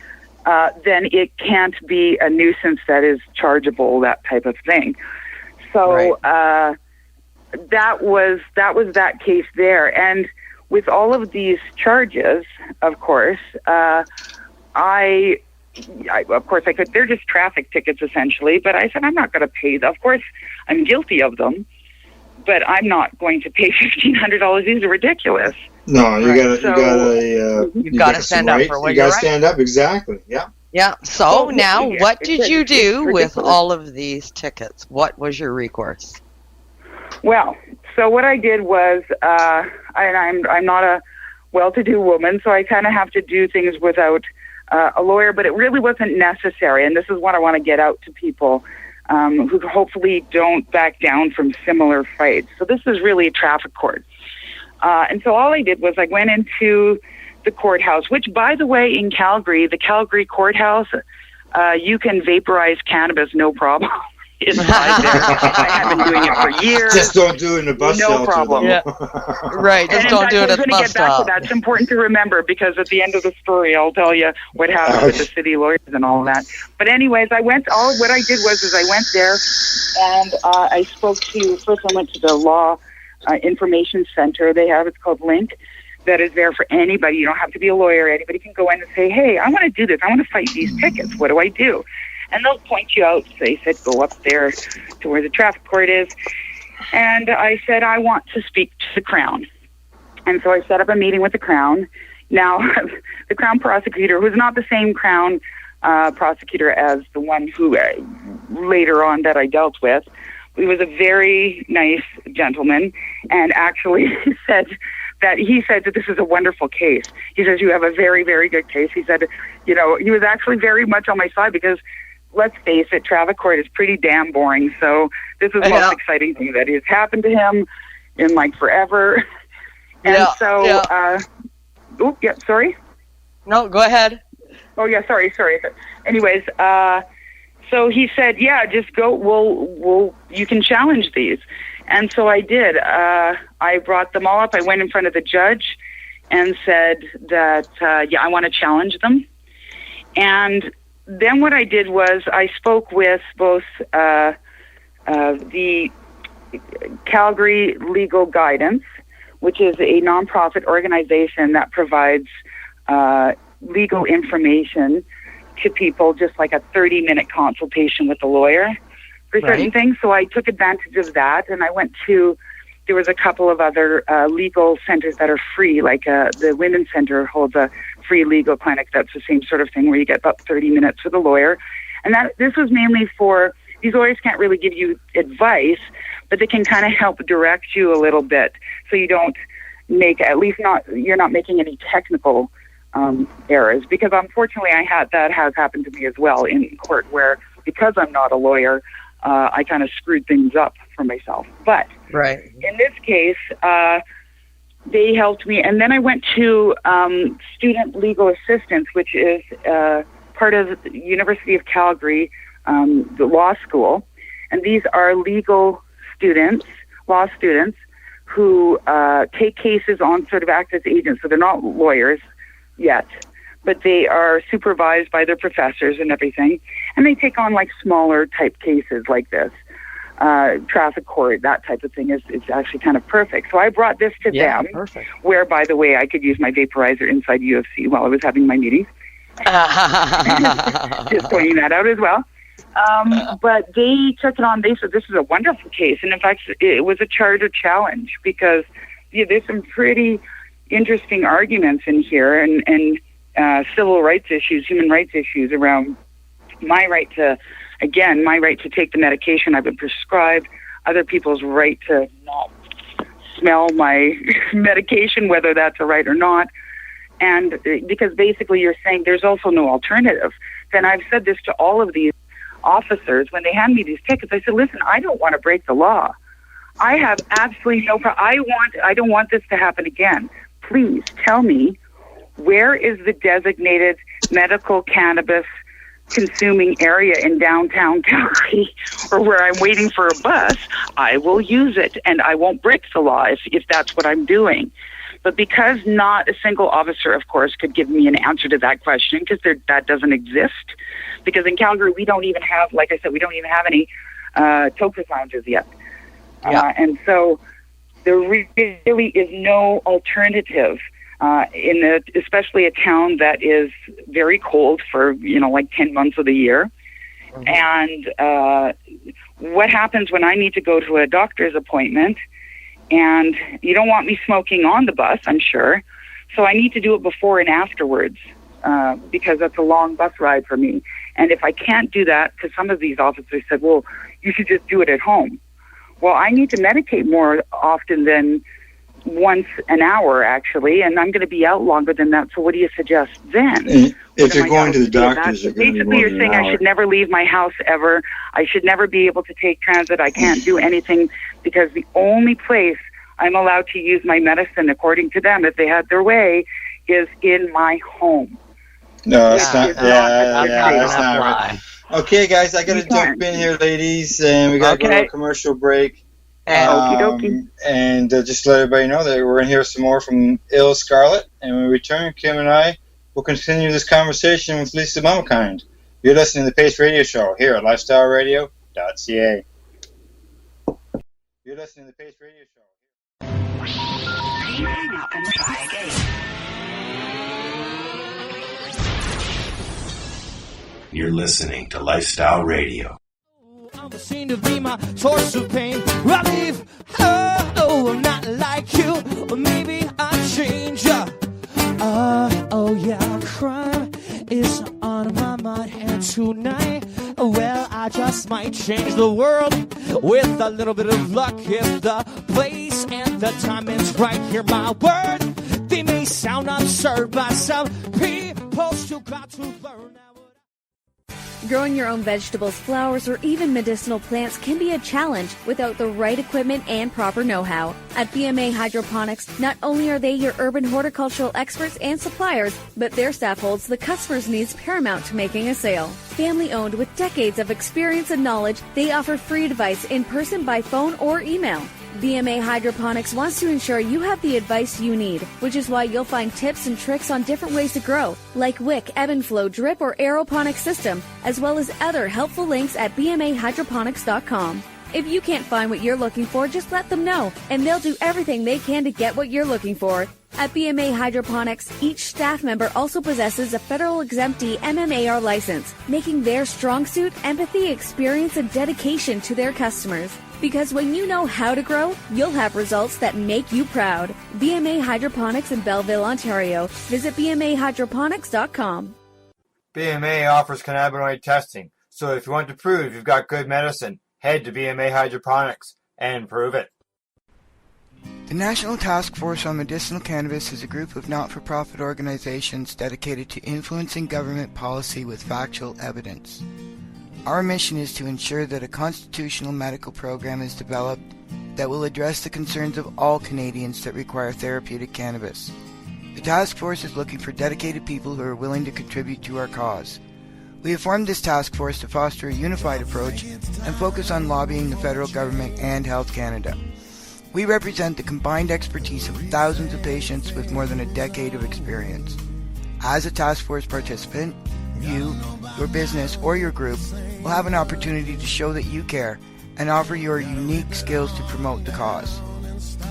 then it can't be a nuisance that is chargeable, that type of thing. So that was that case there. And with all of these charges, of course, I could, they're just traffic tickets essentially, but I said, I'm not going to pay them. Of course, I'm guilty of them, but I'm not going to pay $1,500. These are ridiculous. No, you gotta stand up for what you you're gotta stand up, exactly. Yeah. Yeah. So now, what did you do with all of these tickets? What was your recourse? Well, so what I did was, and I'm not a well-to-do woman, so I kind of have to do things without a lawyer, but it really wasn't necessary, and this is what I want to get out to people who hopefully don't back down from similar fights. So this is really a traffic court. And so all I did was I went into the courthouse, which, by the way, in Calgary, the Calgary courthouse, you can vaporize cannabis, no problem. Inside there. I have been doing it for years. Just don't do it in a bus shelter. No problem. Yeah. Right, just don't do it at the bus stop. That's important to remember, because at the end of the story, I'll tell you what happened with the city lawyers and all that. But anyways, what I did was I went there and I spoke to, first I went to the Law Information Center they have. It's called Link. That is there for anybody. You don't have to be a lawyer. Anybody can go in and say, hey, I want to do this. I want to fight these tickets. What do I do? And they'll point you out. They said, go up there to where the traffic court is. And I said, I want to speak to the Crown. And so I set up a meeting with the Crown. Now, the Crown prosecutor, who's not the same Crown prosecutor as the one who later on that I dealt with, he was a very nice gentleman, and actually said that he said that this is a wonderful case. He says, you have a very, very good case. He said, you know, he was actually very much on my side because, let's face it, traffic court is pretty damn boring. So this is the most exciting thing that has happened to him in like forever. And sorry? No, go ahead. Oh, yeah, sorry. Anyways, so he said, yeah, just go, we'll, you can challenge these. And so I did. I brought them all up. I went in front of the judge and said that, I want to challenge them. And then what I did was I spoke with both the Calgary Legal Guidance, which is a nonprofit organization that provides legal information to people, just like a 30-minute consultation with a lawyer for certain things. So I took advantage of that, and I went to, there was a couple of other legal centers that are free, like the Women's Center holds a free legal clinic that's the same sort of thing where you get about 30 minutes with a lawyer. And that this was mainly for, these lawyers can't really give you advice, but they can kind of help direct you a little bit so you don't make, at least not, you're not making any technical errors, because unfortunately that has happened to me as well in court, where because I'm not a lawyer, I kind of screwed things up for myself. But in this case, they helped me. And then I went to Student Legal Assistance, which is part of the University of Calgary, the law school. And these are legal students, law students, who take cases on, sort of act as agents. So they're not lawyers yet, but they are supervised by their professors and everything. And they take on like smaller type cases like this. Traffic court, that type of thing is actually kind of perfect. So I brought this to them, where, by the way, I could use my vaporizer inside UFC while I was having my meetings. Just pointing that out as well. But they took it on. They said this is a wonderful case. And in fact, it was a charter challenge because there's some pretty interesting arguments in here and civil rights issues, human rights issues around my right to take the medication I've been prescribed, other people's right to not smell my medication, whether that's a right or not. And because basically you're saying there's also no alternative. Then I've said this to all of these officers when they hand me these tickets. I said, listen, I don't want to break the law. I have absolutely no problem. I don't want this to happen again. Please tell me, where is the designated medical cannabis consuming area in downtown Calgary, or where I'm waiting for a bus? I will use it, and I won't break the law if that's what I'm doing. But because not a single officer, of course, could give me an answer to that question, because that doesn't exist. Because in Calgary, we don't even have, like I said, we don't even have any toke lounges yet. And so there really is no alternative especially a town that is very cold for, like 10 months of the year. And what happens when I need to go to a doctor's appointment, and you don't want me smoking on the bus, I'm sure. So I need to do it before and afterwards, because that's a long bus ride for me. And if I can't do that, because some of these officers said, well, you should just do it at home. Well, I need to medicate more often than once an hour, actually, and I'm going to be out longer than that. So what do you suggest then? If you're going to the doctors, basically you're saying I should never leave my house ever. I should never be able to take transit. I can't do anything, because the only place I'm allowed to use my medicine, according to them, if they had their way, is in my home. No, that's not. That's not right. Okay, guys, I got to jump in here, ladies, and we got to go to a commercial break. And just let everybody know that we're going to hear some more from Ill Scarlet. And when we return, Kim and I will continue this conversation with Lisa Mamakind. You're listening to the Pace Radio Show here at LifestyleRadio.ca. You're listening to the Pace Radio Show. Hang up and try again. You're listening to Lifestyle Radio. I'm seen to be my source of pain. Relief. Oh, I'm not like you. Or maybe I change. Oh yeah, crime is on my mind, and tonight, well, I just might change the world. With a little bit of luck, if the place and the timing's right, hear my word. They may sound absurd, but some people still got to learn. Growing your own vegetables, flowers, or even medicinal plants can be a challenge without the right equipment and proper know-how. At BMA Hydroponics, not only are they your urban horticultural experts and suppliers, but their staff holds the customer's needs paramount to making a sale. Family-owned with decades of experience and knowledge, they offer free advice in person, by phone, or email. BMA Hydroponics wants to ensure you have the advice you need, which is why you'll find tips and tricks on different ways to grow, like wick, ebb and flow, drip, or aeroponics system, as well as other helpful links at bmahydroponics.com. If you can't find what you're looking for, just let them know, and they'll do everything they can to get what you're looking for. At BMA Hydroponics, each staff member also possesses a federal exemptee MMAR license, making their strong suit empathy, experience, and dedication to their customers. Because when you know how to grow, you'll have results that make you proud. BMA Hydroponics in Belleville, Ontario. Visit bmahydroponics.com. BMA offers cannabinoid testing, so if you want to prove you've got good medicine, head to BMA Hydroponics and prove it. The National Task Force on Medicinal Cannabis is a group of not-for-profit organizations dedicated to influencing government policy with factual evidence. Our mission is to ensure that a constitutional medical program is developed that will address the concerns of all Canadians that require therapeutic cannabis. The task force is looking for dedicated people who are willing to contribute to our cause. We have formed this task force to foster a unified approach and focus on lobbying the federal government and Health Canada. We represent the combined expertise of thousands of patients with more than a decade of experience. As a task force participant, you, your business, or your group will have an opportunity to show that you care and offer your unique skills to promote the cause.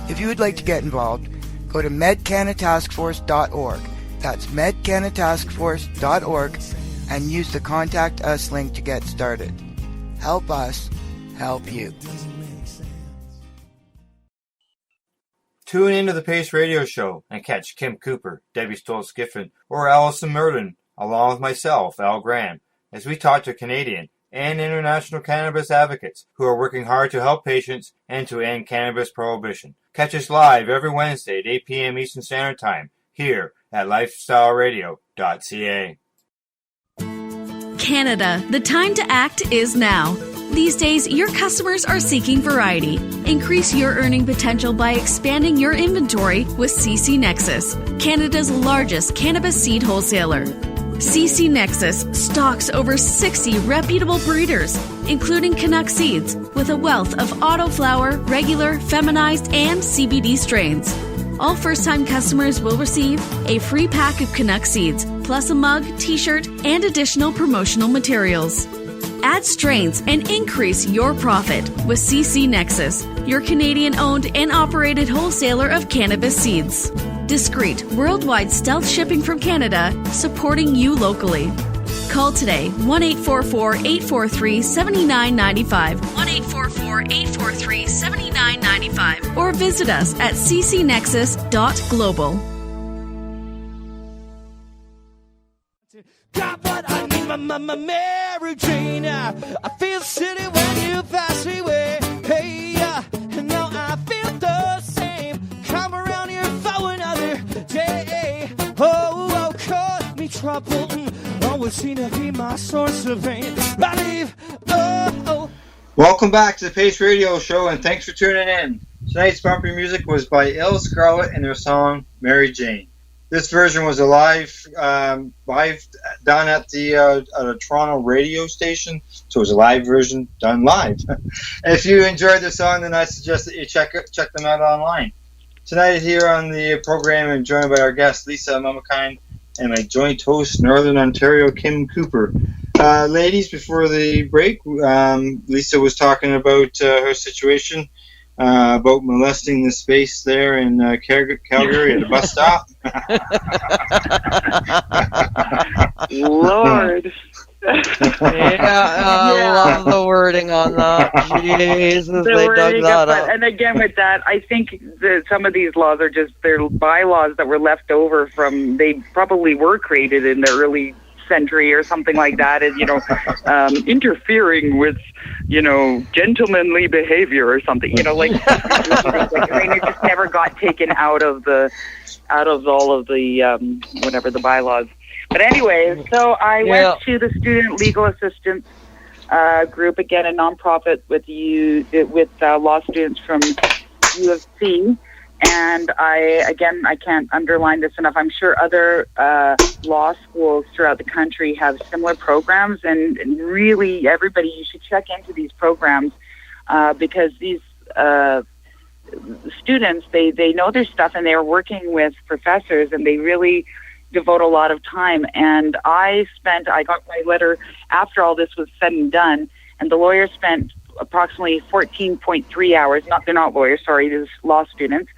If you would like to get involved, go to medcanataskforce.org. That's medcanataskforce.org and use the Contact Us link to get started. Help us help you. Tune into the Pace Radio Show and catch Kim Cooper, Debbie Stoltz-Giffen, or Alison Merlin, along with myself, Al Graham, as we talk to Canadian and international cannabis advocates who are working hard to help patients and to end cannabis prohibition. Catch us live every Wednesday at 8 p.m. Eastern Standard Time here at LifestyleRadio.ca. Canada, the time to act is now. These days, your customers are seeking variety. Increase your earning potential by expanding your inventory with CC Nexus, Canada's largest cannabis seed wholesaler. CC Nexus stocks over 60 reputable breeders, including Canuck seeds, with a wealth of autoflower, regular, feminized, and CBD strains. All first-time customers will receive a free pack of Canuck seeds, plus a mug, t-shirt, and additional promotional materials. Add strains and increase your profit with CC Nexus, your Canadian-owned and operated wholesaler of cannabis seeds. Discreet, worldwide stealth shipping from Canada, supporting you locally. Call today, 1-844-843-7995, 1-844-843-7995, or visit us at ccnexus.global. Got what I need, my Mary Jane. I feel silly when you pass me away. Hey, and now I feel the same. Come around here for another day. Oh, cause me trouble. Always seem to be my source of pain. Welcome back to the Pace Radio Show, and thanks for tuning in. Tonight's bumper music was by Il Scarlet and their song Mary Jane. This version was a live done at a Toronto radio station, so it was a live version done live. If you enjoyed the song, then I suggest that you check them out online. Tonight here on the program, I'm joined by our guest Lisa Mamakind and my joint host, Northern Ontario, Kim Cooper. Ladies, before the break, Lisa was talking about her situation. About molesting the space there in Calgary at a bus stop. Lord. I love the wording on that. Jesus, they dug that up. And again, with that, I think that some of these laws are just they're bylaws that were left over from, they probably were created in the early century or something like that, and interfering with gentlemanly behavior or something, like I mean, it just never got taken out of all of the whatever the bylaws. But anyway, so I went to the Student Legal Assistance group, again, a nonprofit with law students from U of C. And I can't underline this enough. I'm sure other law schools throughout the country have similar programs, and really, everybody, you should check into these programs because these students, they know their stuff, and they're working with professors, and they really devote a lot of time. And I got my letter after all this was said and done, and the lawyer spent approximately 14.3 hours. They're not lawyers, sorry, they're law students.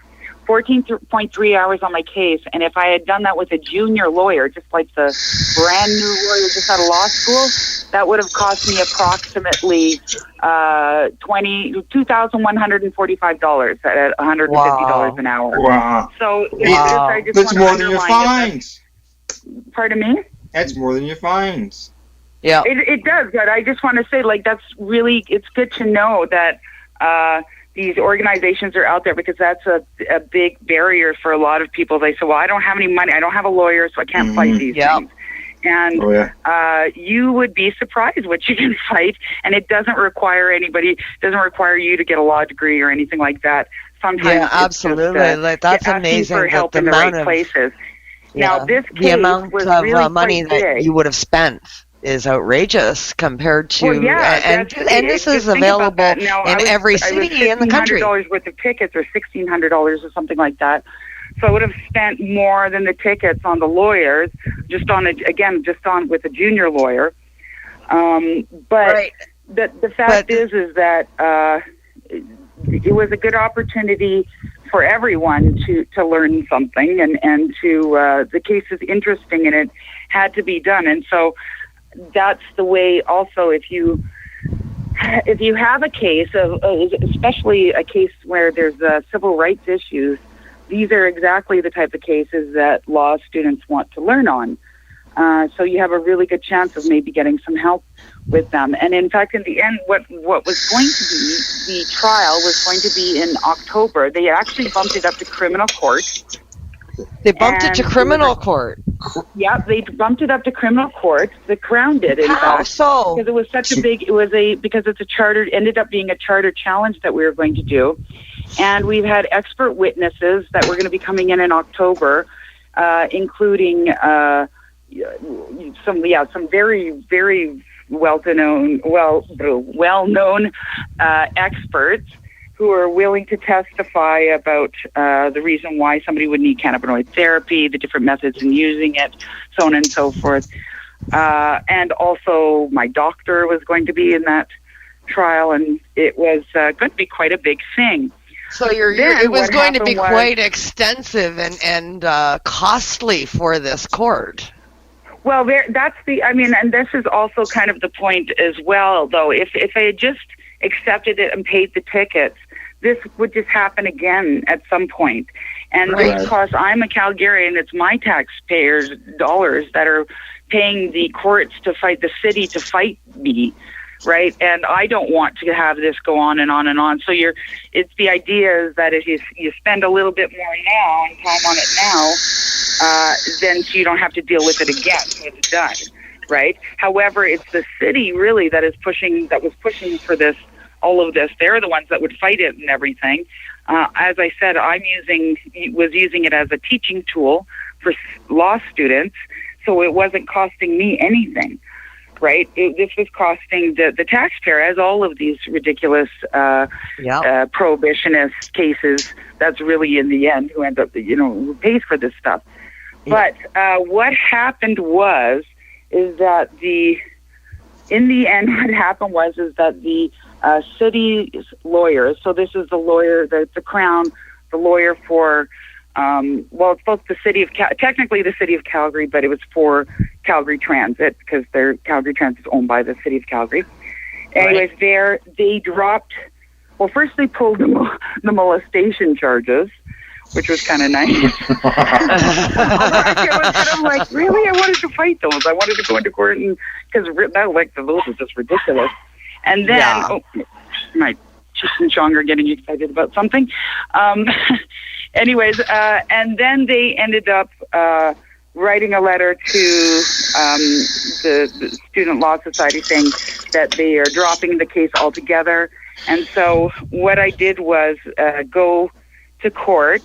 14.3 hours on my case, and if I had done that with a junior lawyer, just like the brand new lawyer just out of law school, that would have cost me approximately $2,145 at $150 an hour. Wow. So I just that's more than your fines. Pardon me? That's more than your fines. Yeah. It does, but I just want to say, that's really, it's good to know that these organizations are out there, because that's a big barrier for a lot of people. They say, well, I don't have any money, I don't have a lawyer, so I can't fight these things. And you would be surprised what you can fight, and it doesn't require you to get a law degree or anything like that. Sometimes absolutely. That's amazing. For help in the right places. Now, this case the amount was of really money that you would have spent is outrageous compared to, and this is available in every city in the country. $1,500 worth of tickets, or $1,600 or something like that. So I would have spent more than the tickets on the lawyers, just on with a junior lawyer. But the fact is that it was a good opportunity for everyone to learn something, and to the case is interesting, and it had to be done. And so that's the way. Also, if you have a case especially a case where there's civil rights issues, these are exactly the type of cases that law students want to learn on. So you have a really good chance of maybe getting some help with them. And in fact, in the end, what was going to be the trial was going to be in October. They actually bumped it up to criminal court. They bumped it to criminal court. Yeah, they bumped it up to criminal court. The Crown did, in fact. So? Because it was such a big, because it's ended up being a charter challenge that we were going to do. And we've had expert witnesses that were going to be coming in October, including some very, very well-known experts who are willing to testify about the reason why somebody would need cannabinoid therapy, the different methods in using it, so on and so forth. And also my doctor was going to be in that trial, and it was going to be quite a big thing. So it was going to be quite extensive and costly for this court. Well, and this is also kind of the point as well, though. If I had just accepted it and paid the tickets, this would just happen again at some point. And because I'm a Calgarian, it's my taxpayers' dollars that are paying the courts to fight the city to fight me, right? And I don't want to have this go on and on and on. So it's the idea is that if you spend a little bit more now and time on it now, then you don't have to deal with it again. So it's done, right? However, it's the city really that was pushing for this. All of this, they're the ones that would fight it and everything. As I said, was using it as a teaching tool for law students, so it wasn't costing me anything, right? This was costing the taxpayer, as all of these ridiculous prohibitionist cases. That's really in the end who end up, who pays for this stuff. But what happened is that in the end, what happened was that the city's lawyers, so this is the lawyer, the Crown, the lawyer for, it's both the city of, technically the city of Calgary, but it was for Calgary Transit, because Calgary Transit is owned by the city of Calgary. Anyways, they dropped, first they pulled the molestation charges, which was kind of nice. I was kind of like, really? I wanted to fight those. I wanted to go into court, and because those are just ridiculous. And then, my cheeks and Sean are getting excited about something. Anyways, and then they ended up writing a letter to the Student Law Society saying that they are dropping the case altogether. And so what I did was go to court,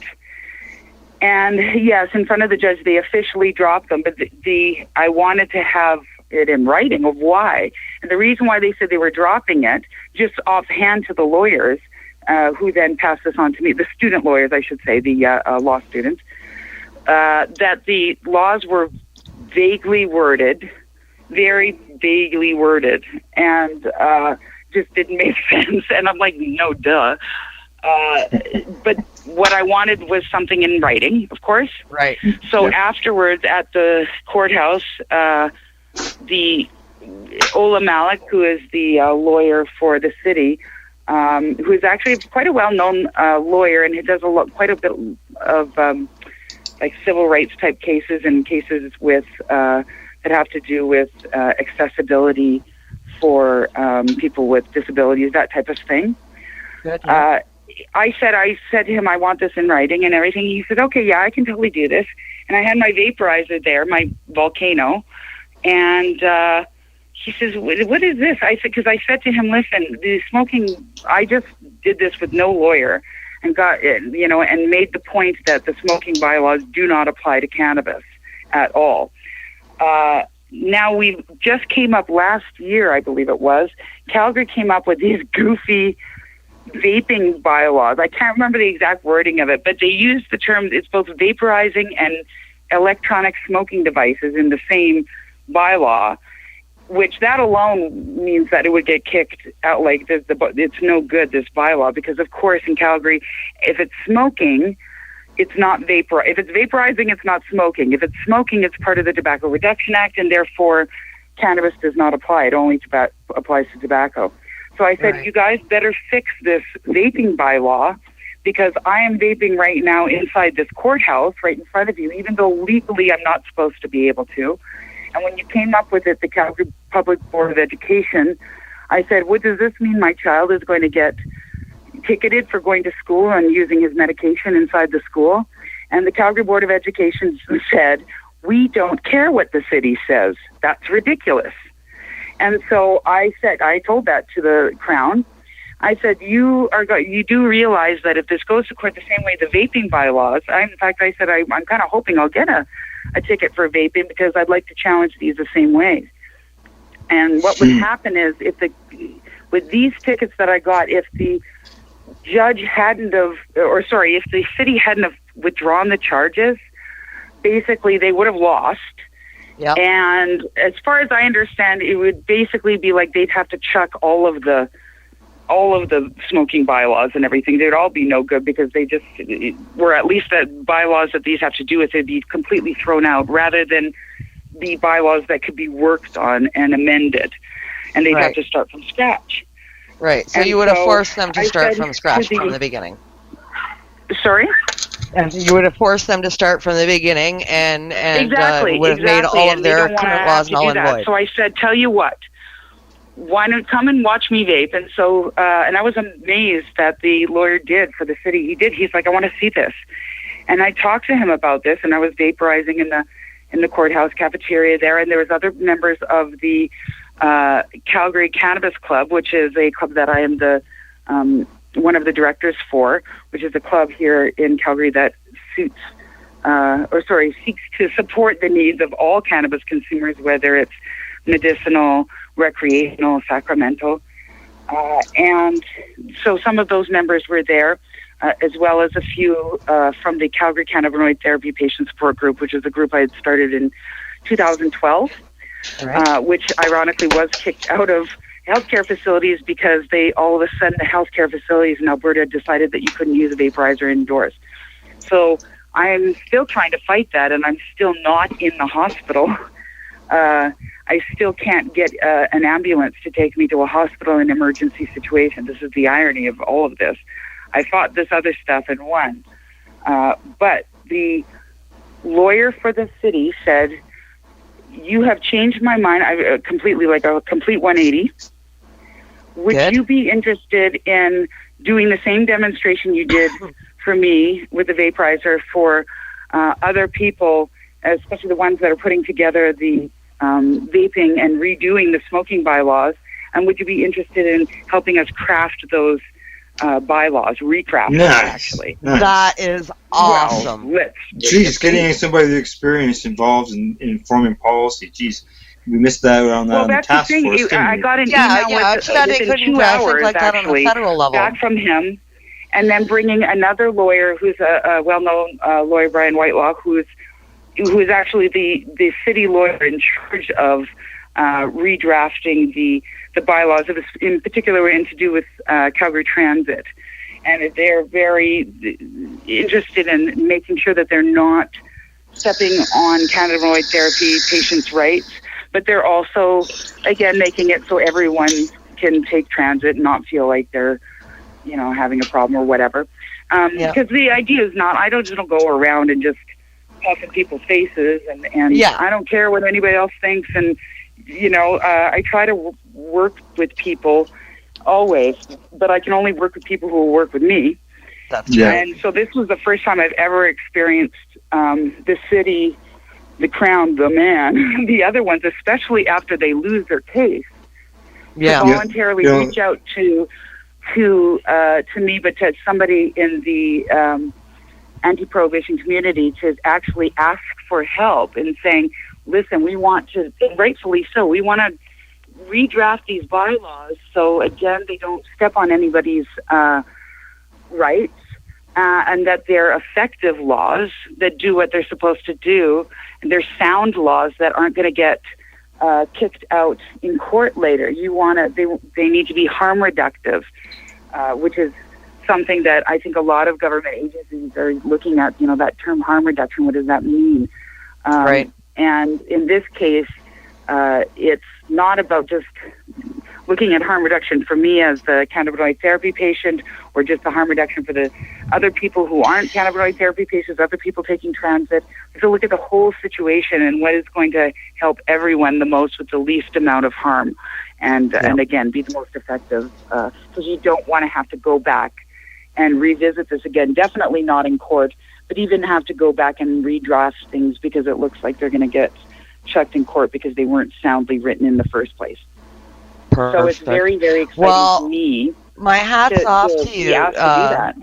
and yes, in front of the judge, they officially dropped them. But I wanted to have it in writing of why. And the reason why they said they were dropping it, just offhand to the lawyers, who then passed this on to me, the student lawyers, I should say, the law students, that the laws were vaguely worded, very vaguely worded, and just didn't make sense. And I'm like, no, duh. But what I wanted was something in writing, of course. Right. So afterwards at the courthouse, the Ola Malik, who is the lawyer for the city, who is actually quite a well-known lawyer, and he does quite a bit of like civil rights type cases and cases with that have to do with accessibility for people with disabilities, that type of thing. Good, yeah. I said to him, I want this in writing and everything. He said, okay, yeah, I can totally do this. And I had my vaporizer there, my Volcano, and he says, what is this? I said, because I said to him, listen, the smoking, I just did this with no lawyer and got it, and made the point that the smoking bylaws do not apply to cannabis at all. Now we just came up last year, I believe it was, Calgary came up with these goofy vaping bylaws. I can't remember the exact wording of it, but they used the term, it's both vaporizing and electronic smoking devices in the same bylaw, which that alone means that it would get kicked out. Like it's no good, this bylaw, because of course in Calgary, if it's smoking, it's not if it's vaporizing, it's not smoking. If it's smoking, it's part of the Tobacco Reduction Act, and therefore cannabis does not apply. It only applies to tobacco. So I said, You guys better fix this vaping bylaw, because I am vaping right now inside this courthouse right in front of you, even though legally I'm not supposed to be able to. And when you came up with it, the Calgary Public Board of Education, I said, what does this mean? My child is going to get ticketed for going to school and using his medication inside the school? And the Calgary Board of Education said, we don't care what the city says. That's ridiculous. And so I told that to the Crown. I said, you do realize that if this goes to court the same way the vaping bylaws, I said, I'm kind of hoping I'll get a ticket for vaping, because I'd like to challenge these the same way. And what would happen is, with these tickets that I got, if the judge if the city hadn't have withdrawn the charges, basically they would have lost. Yep. And as far as I understand, it would basically be like they'd have to chuck all of the smoking bylaws and everything. They'd all be no good, because or at least the bylaws that these have to do with, it'd be completely thrown out, rather than the bylaws that could be worked on and amended. And they'd have to start from scratch. Right. So you would have forced them to start from scratch from the beginning. Sorry? And you would have forced them to start from the beginning, and would have made all of their current laws null and void. So I said, tell you what, why don't come and watch me vape? And so, and I was amazed that the lawyer did for the city. He did. He's like, I want to see this. And I talked to him about this, and I was vaporizing in the courthouse cafeteria there, and there was other members of the Calgary Cannabis Club, which is a club that I am the one of the directors for, which is a club here in Calgary that seeks to support the needs of all cannabis consumers, whether it's medicinal, recreational, sacramental. And so some of those members were there, as well as a few from the Calgary Cannabinoid Therapy Patient Support Group, which is a group I had started in 2012, which ironically was kicked out of healthcare facilities because all of a sudden the healthcare facilities in Alberta decided that you couldn't use a vaporizer indoors. So I'm still trying to fight that, and I'm still not in the hospital. I still can't get an ambulance to take me to a hospital in an emergency situation. This is the irony of all of this. I fought this other stuff and won. But the lawyer for the city said, you have changed my mind. I completely, like a complete 180. Would you be interested in doing the same demonstration you did for me with the vaporizer for other people, especially the ones that are putting together the vaping and redoing the smoking bylaws? And would you be interested in helping us craft those bylaws, recraft them, actually? Nice. That is awesome. Well, Geez, getting somebody with experience involved in informing policy. Geez, we missed that on the task force. I got an email within 2 hours, like that on the federal level. back from him, and then bringing another lawyer who's a well-known lawyer, Brian Whitelaw, who is actually the city lawyer in charge of redrafting the bylaws. It was in particular to do with Calgary Transit, and they're very interested in making sure that they're not stepping on cannabinoid therapy patients' rights, but they're also, again, making it so everyone can take transit and not feel like they're, having a problem or whatever. Because the idea is not, I don't just go around and just puff in people's faces, and I don't care what anybody else thinks, and I try to work with people always, but I can only work with people who will work with me. That's right. And so this was the first time I've ever experienced the city, the Crown, the man, the other ones, especially after they lose their case, to voluntarily reach out to me, but to somebody in the anti-prohibition community to actually ask for help and saying, listen, we want to, rightfully so, we want to redraft these bylaws so, again, they don't step on anybody's rights, and that they're effective laws that do what they're supposed to do, and they're sound laws that aren't going to get kicked out in court later. They need to be harm reductive, which is something that I think a lot of government agencies are looking at, that term harm reduction, what does that mean? Right. And in this case, it's not about just looking at harm reduction for me as the cannabinoid therapy patient, or just the harm reduction for the other people who aren't cannabinoid therapy patients, other people taking transit. So look at the whole situation and what is going to help everyone the most with the least amount of harm, and again, be the most effective, because you don't want to have to go back and revisit this again, definitely not in court, but even have to go back and redraft things because it looks like they're going to get chucked in court because they weren't soundly written in the first place. Perfect. So it's very, very exciting to me. My hat's off to you. To do that.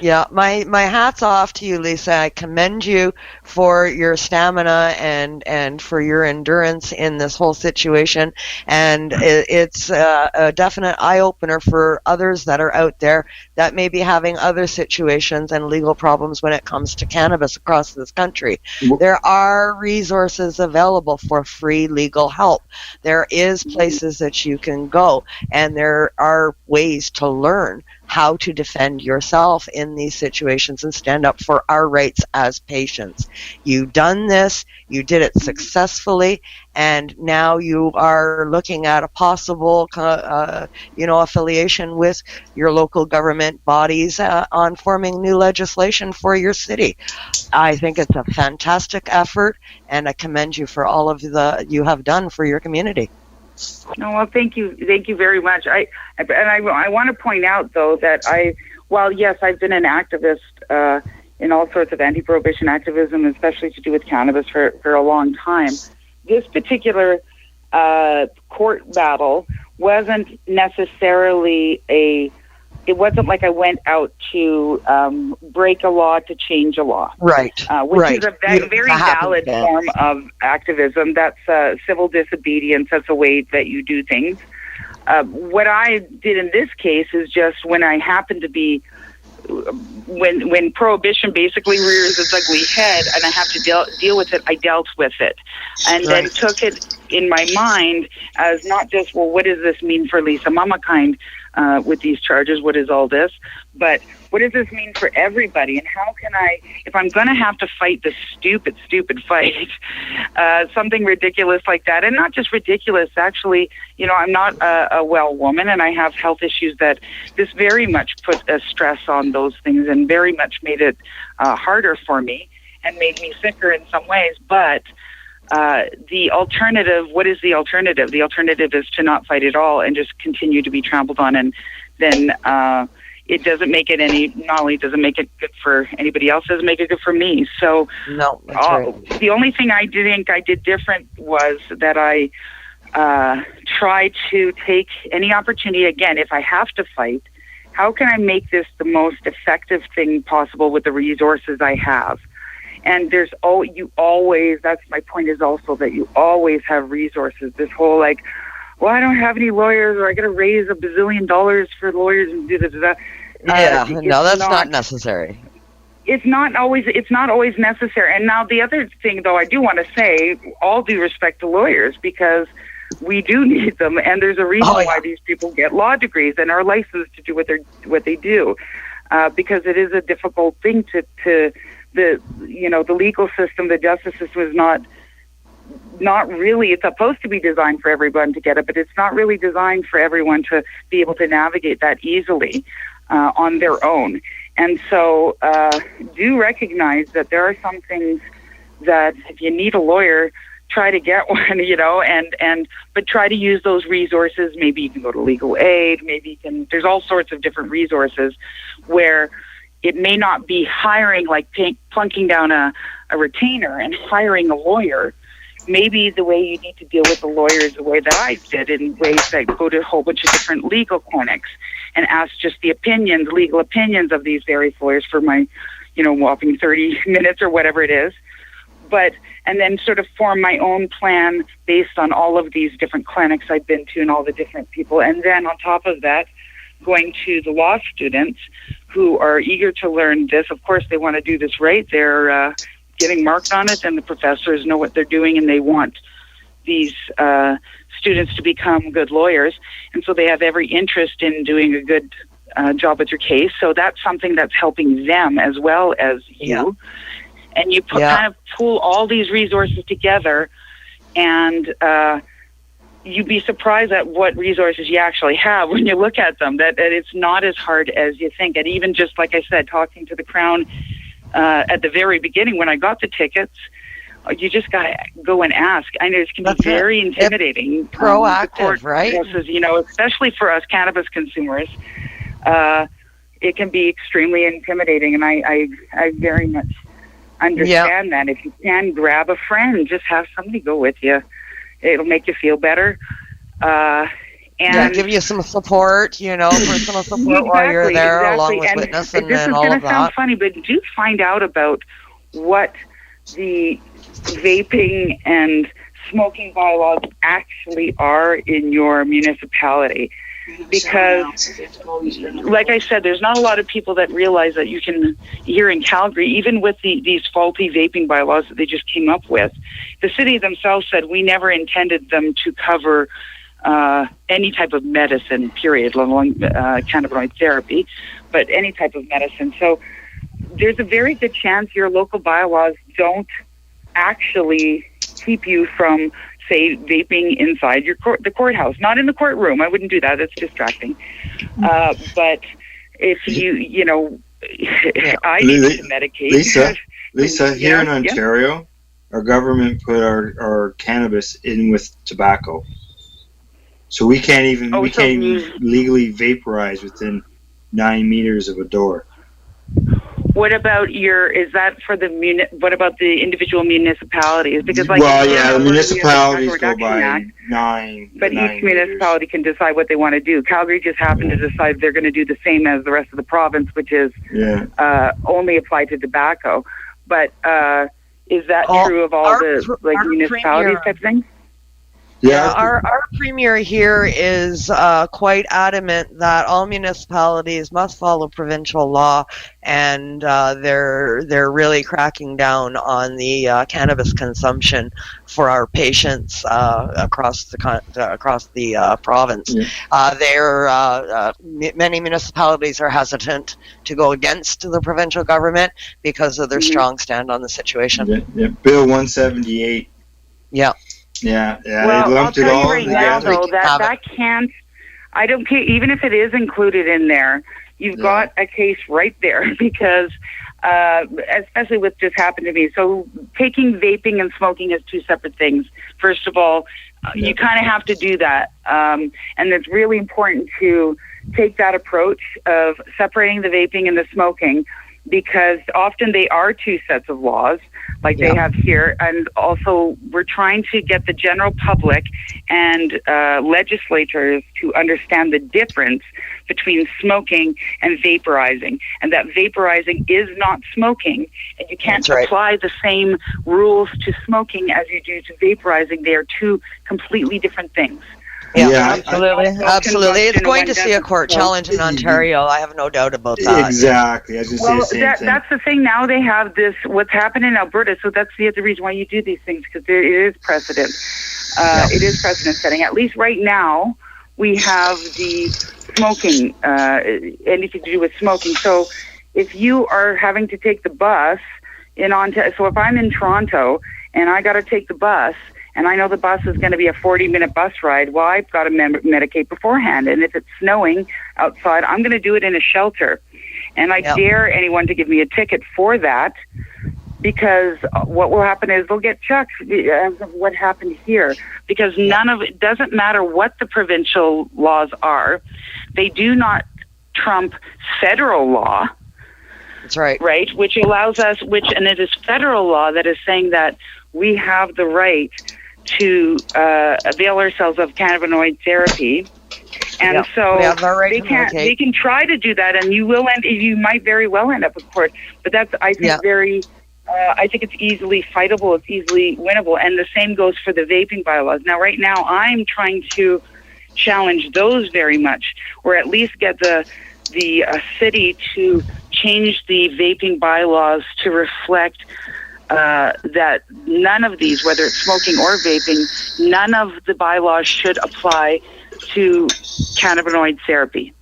Yeah, my hat's off to you, Lisa. I commend you for your stamina and for your endurance in this whole situation. And it's a definite eye-opener for others that are out there that may be having other situations and legal problems when it comes to cannabis across this country. There are resources available for free legal help. There is places that you can go, and there are ways to learn how to defend yourself in these situations and stand up for our rights as patients. You've done this, you did it successfully, and now you are looking at a possible, affiliation with your local government bodies on forming new legislation for your city. I think it's a fantastic effort, and I commend you for all of you have done for your community. No, well, thank you very much. I want to point out, though, that while yes, I've been an activist in all sorts of anti-prohibition activism, especially to do with cannabis for a long time, this particular court battle wasn't necessarily it wasn't like I went out to break a law to change a law. Right. Which is a very valid form of activism. That's civil disobedience. That's a way that you do things. What I did in this case is just when I happened to be, when prohibition basically rears its ugly head and I have to deal with it, I dealt with it. And then took it in my mind as not just, well, what does this mean for Lisa Mamakind? with these charges? What is all this? But what does this mean for everybody? And how can I, if I'm going to have to fight this stupid fight, something ridiculous like that, and not just ridiculous, actually, I'm not a well woman, and I have health issues that this very much put a stress on those things and very much made it harder for me and made me sicker in some ways. But the alternative, what is the alternative? The alternative is to not fight at all and just continue to be trampled on, and then it doesn't make it not only doesn't make it good for anybody else, it doesn't make it good for me. So no, that's right. The only thing I think I did different was that I try to take any opportunity, again, if I have to fight, how can I make this the most effective thing possible with the resources I have? And that's my point, is also that you always have resources. This whole well, I don't have any lawyers, or I got to raise $1 bazillion for lawyers and do this. That's not necessary. It's not always necessary. And now the other thing, though, I do want to say, all due respect to lawyers, because we do need them, and there's a reason why these people get law degrees and are licensed to do what they do, because it is a difficult thing to the legal system, the justice system is not really, it's supposed to be designed for everyone to get it, but it's not really designed for everyone to be able to navigate that easily on their own. And so do recognize that there are some things that if you need a lawyer, try to get one, but try to use those resources. Maybe you can go to legal aid, there's all sorts of different resources where it may not be hiring, plunking down a retainer and hiring a lawyer. Maybe the way you need to deal with the lawyer is the way that I did, in ways that go to a whole bunch of different legal clinics and ask just the legal opinions of these various lawyers for my, whopping 30 minutes or whatever it is. And then sort of form my own plan based on all of these different clinics I've been to and all the different people. And then on top of that, going to the law students who are eager to learn this. Of course, they want to do this right. They're getting marked on it, and the professors know what they're doing, and they want these students to become good lawyers. And so they have every interest in doing a good job with your case. So that's something that's helping them as well as you. And you kind of pool all these resources together, and you'd be surprised at what resources you actually have when you look at them, that it's not as hard as you think. And even just, like I said, talking to the Crown at the very beginning when I got the tickets, you just got to go and ask. I know it can be very intimidating. Proactive, right? Processes, especially for us cannabis consumers, it can be extremely intimidating. And I very much understand that. If you can, grab a friend, just have somebody go with you. It'll make you feel better. And give you some support, personal support while you're there, along with witness and all of that. This is going to sound funny, but do find out about what the vaping and smoking bylaws actually are in your municipality. Because, like I said, there's not a lot of people that realize that you can, here in Calgary, even with these faulty vaping bylaws that they just came up with, the city themselves said we never intended them to cover any type of medicine, period, let alone cannabinoid therapy, but any type of medicine. So there's a very good chance your local bylaws don't actually keep you from, say, vaping inside the courthouse. Not in the courtroom. I wouldn't do that. That's distracting. But if I need to medicate. Lisa, here in Ontario, our government put our cannabis in with tobacco. So we can't even legally vaporize within 9 meters of a door. What about is that for what about the individual municipalities? Because the municipalities go by 9. But each municipality can decide what they want to do. Calgary just happened to decide they're going to do the same as the rest of the province, which is only apply to tobacco. But is that true of all the municipalities type thing? Yeah, our premier here is quite adamant that all municipalities must follow provincial law, and they're really cracking down on the cannabis consumption for our patients across the province. Many municipalities are hesitant to go against the provincial government because of their strong stand on the situation. Yeah. Bill 178. Yeah. Yeah. Well, I'll tell you right now, though, that can't. I don't care, even if it is included in there. You've got a case right there because, especially with just happened to me. So taking vaping and smoking as two separate things. First of all, you kind of have to do that, and it's really important to take that approach of separating the vaping and the smoking, because often they are two sets of laws like they have here. And also we're trying to get the general public and legislators to understand the difference between smoking and vaporizing, and that vaporizing is not smoking, and you can't apply the same rules to smoking as you do to vaporizing. They are two completely different things. Yeah, absolutely. It's going to see a court challenge in Ontario. I have no doubt about that. Exactly. I was just saying the same thing. That's the thing. Now they have this, what's happened in Alberta, so that's the other reason why you do these things, because it is precedent. It is precedent setting. At least right now, we have the smoking, anything to do with smoking. So if you are having to take the bus in Ontario, so if I'm in Toronto and I got to take the bus, and I know the bus is going to be a 40-minute bus ride, well, I've got to medicate beforehand. And if it's snowing outside, I'm going to do it in a shelter. And I dare anyone to give me a ticket for that, because what will happen is they'll get chucked as of what happened here. Because none of it, doesn't matter what the provincial laws are, they do not trump federal law. That's right. Right, which allows us, and it is federal law that is saying that we have the right to avail ourselves of cannabinoid therapy, and so they can try to do that, and you might very well end up in court. But that's, I think, I think it's easily fightable. It's easily winnable, and the same goes for the vaping bylaws. Now, right now, I'm trying to challenge those very much, or at least get the city to change the vaping bylaws to reflect that none of these, whether it's smoking or vaping, none of the bylaws should apply to cannabinoid therapy.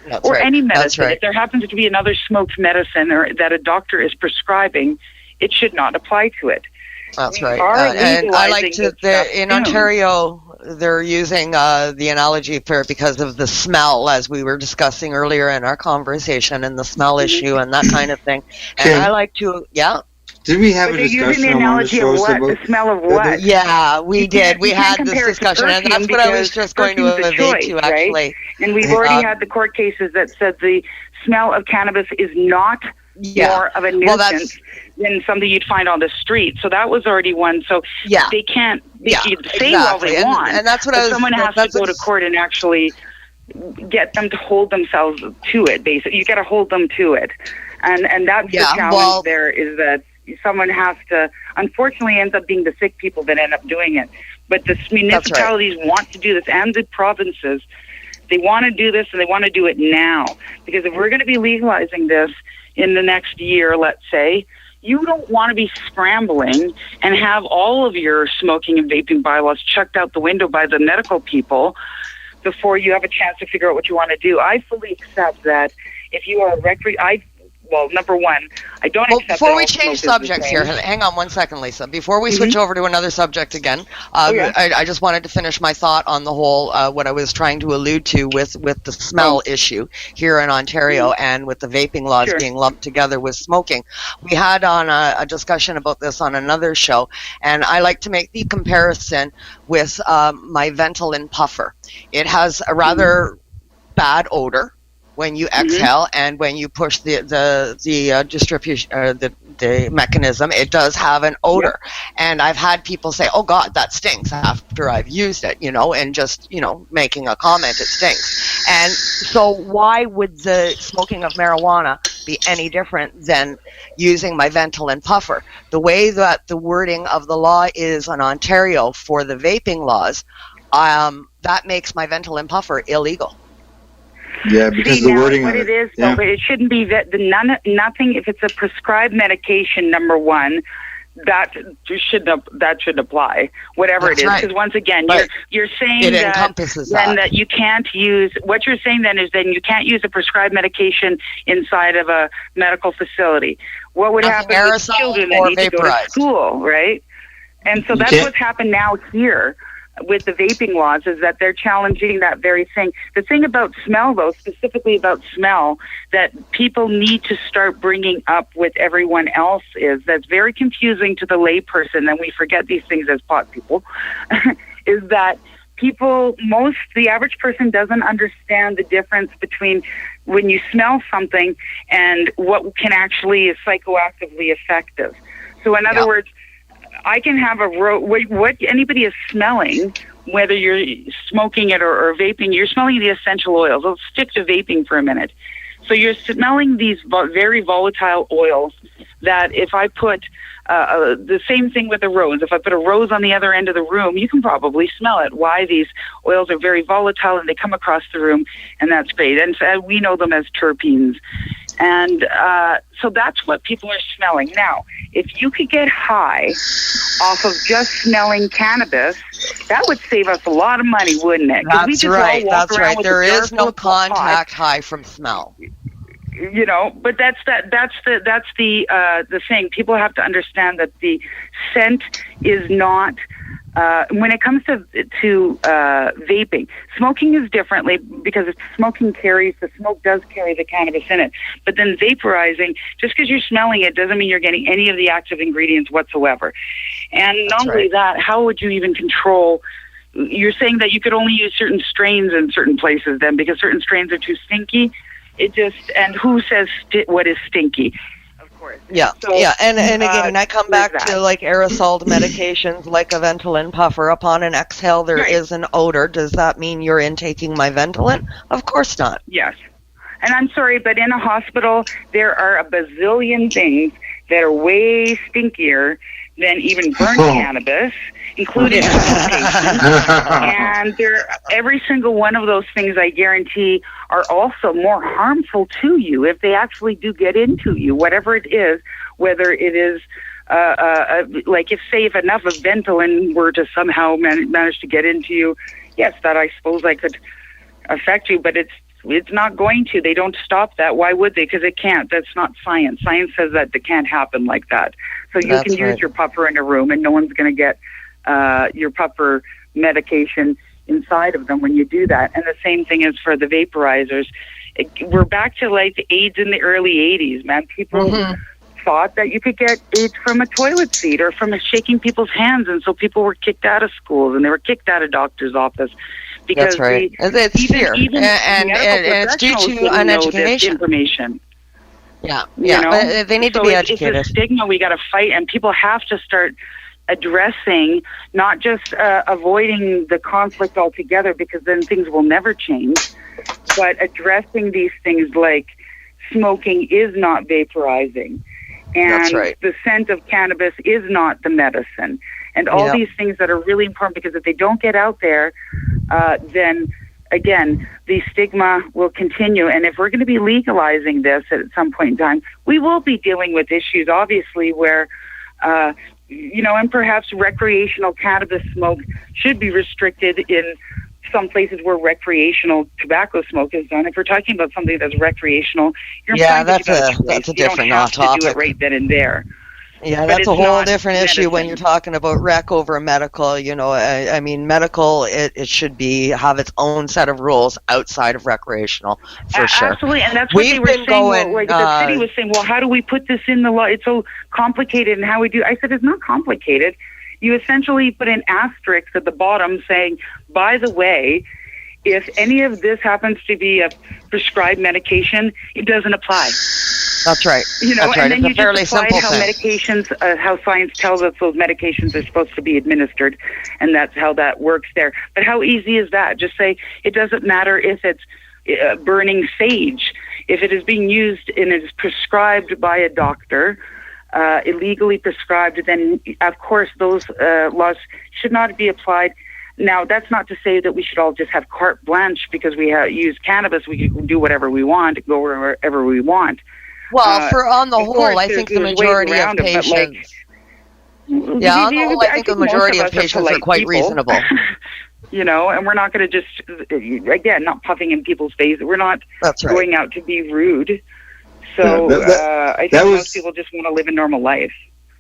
That's or any medicine. That's right. If there happens to be another smoked medicine or that a doctor is prescribing, it should not apply to it. That's right. And I like to, in Ontario, they're using the analogy for, because of the smell, as we were discussing earlier in our conversation, and the smell issue and that kind of thing. And I like to, Did we have a discussion on the show about the smell of what? Yeah, we did. We had this discussion, and that's what I was just going to evade to, actually. Right? And we've already had the court cases that said the smell of cannabis is not more of a nuisance than something you'd find on the street. So that was already one. So they can't say all they want. And that's what someone has to go to court and actually get them to hold themselves to it, basically. You got to hold them to it. And that's the challenge there, is that someone has to, unfortunately, ends up being the sick people that end up doing it. But the municipalities want to do this, and the provinces, they want to do this, and they want to do it now. Because if we're going to be legalizing this in the next year, let's say, you don't want to be scrambling and have all of your smoking and vaping bylaws chucked out the window by the medical people before you have a chance to figure out what you want to do. I fully accept that if you are a well, number one, I don't accept. Before we change subjects here, hang on one second, Lisa. Before we switch over to another subject again, I just wanted to finish my thought on the whole, what I was trying to allude to with the smell issue here in Ontario, and with the vaping laws being lumped together with smoking. We had on a discussion about this on another show, and I like to make the comparison with my Ventolin puffer. It has a rather bad odor when you exhale, and when you push the distribution, the mechanism, it does have an odor. And I've had people say, "Oh God, that stinks," after I've used it, and just, making a comment, it stinks. And so why would the smoking of marijuana be any different than using my Ventolin puffer. The way that the wording of the law is in Ontario for the vaping laws, that makes my Ventolin puffer illegal. Yeah, because the wording what of it is, though, but it shouldn't be nothing. If it's a prescribed medication, number one, that should apply, whatever That's it is. right. Because once again, you're saying it that encompasses then that you can't use. What you're saying then is then you can't use a prescribed medication inside of a medical facility. What would happen with children that need to go to school, right? And so that's what's happened now here with the vaping laws, is that they're challenging that very thing. The thing about smell, though, specifically about smell, that people need to start bringing up with everyone else is, that's very confusing to the layperson, and we forget these things as pot people, is that the average person doesn't understand the difference between when you smell something and what can actually is psychoactively effective. So in other words, I can have what anybody is smelling, whether you're smoking it or vaping, you're smelling the essential oils. Let's stick to vaping for a minute. So you're smelling these very volatile oils that if I put the same thing with a rose, if I put a rose on the other end of the room, you can probably smell it. Why? These oils are very volatile and they come across the room, and that's great. And we know them as terpenes. And so that's what people are smelling. Now, if you could get high off of just smelling cannabis, that would save us a lot of money, wouldn't it? That's right. That's right. There is no contact high from smell. You know, but that's the thing. People have to understand that the scent is not. When it comes to vaping, smoking is differently because the smoke does carry the cannabis in it. But then vaporizing, just because you're smelling it doesn't mean you're getting any of the active ingredients whatsoever. And not only that, how would you even control? You're saying that you could only use certain strains in certain places then because certain strains are too stinky. And who says what is stinky? Yeah, so, and again, I come back to like aerosol medications, like a Ventolin puffer. Upon an exhale, there is an odor. Does that mean you're intaking my Ventolin? Of course not. Yes, and I'm sorry, but in a hospital, there are a bazillion things that are way stinkier than even burnt cannabis, including and every single one of those things, I guarantee, are also more harmful to you if they actually do get into you, whatever it is, whether it is like if enough of Ventolin were to somehow manage to get into you, yes, that I suppose I could affect you, but it's not going to. They don't stop that. Why would they? Because it can't. That's not science. Science says that it can't happen like that. So you can use your puffer in a room and no one's going to get your puffer medication inside of them when you do that. And the same thing is for the vaporizers. We're back to like the AIDS in the early 80s, man. People thought that you could get AIDS from a toilet seat or from shaking people's hands, and so people were kicked out of schools and they were kicked out of doctor's office. Because that's right. It's fear, and it's due to uneducation. Information. Yeah, you know? But they need to be educated. It's a stigma we got to fight, and people have to start addressing, not just avoiding the conflict altogether, because then things will never change, but addressing these things like smoking is not vaporizing, and the scent of cannabis is not the medicine, and all these things that are really important, because if they don't get out there, then again, the stigma will continue. And if we're going to be legalizing this at some point in time, we will be dealing with issues, obviously, where and perhaps recreational cannabis smoke should be restricted in some places where recreational tobacco smoke is done. If we're talking about something that's recreational, that's a different topic. You don't have to do it right then and there. Yeah, that's a whole different issue when you're talking about rec over medical. You know, I mean, medical, it should have its own set of rules outside of recreational, for sure. Absolutely, and that's what they were saying. The city was saying, well, how do we put this in the law? It's so complicated, and how we do. I said, it's not complicated. You essentially put an asterisk at the bottom saying, by the way, if any of this happens to be a prescribed medication, it doesn't apply. That's right. You know, That's right. And then it's you a fairly just apply simple how thing. medications, how science tells us those medications are supposed to be administered, and that's how that works there. But how easy is that? Just say it doesn't matter if it's burning sage. if it is being used and is prescribed by a doctor, illegally prescribed, then of course those laws should not be applied. Now, that's not to say that we should all just have carte blanche because we use cannabis. We can do whatever we want, go wherever we want. Well, on the whole, I think the majority of patients. Yeah, on the whole, I think the majority of patients are quite reasonable. You know, and we're not going to just, again, not puffing in people's face. We're not going out to be rude. So I think most people just want to live a normal life.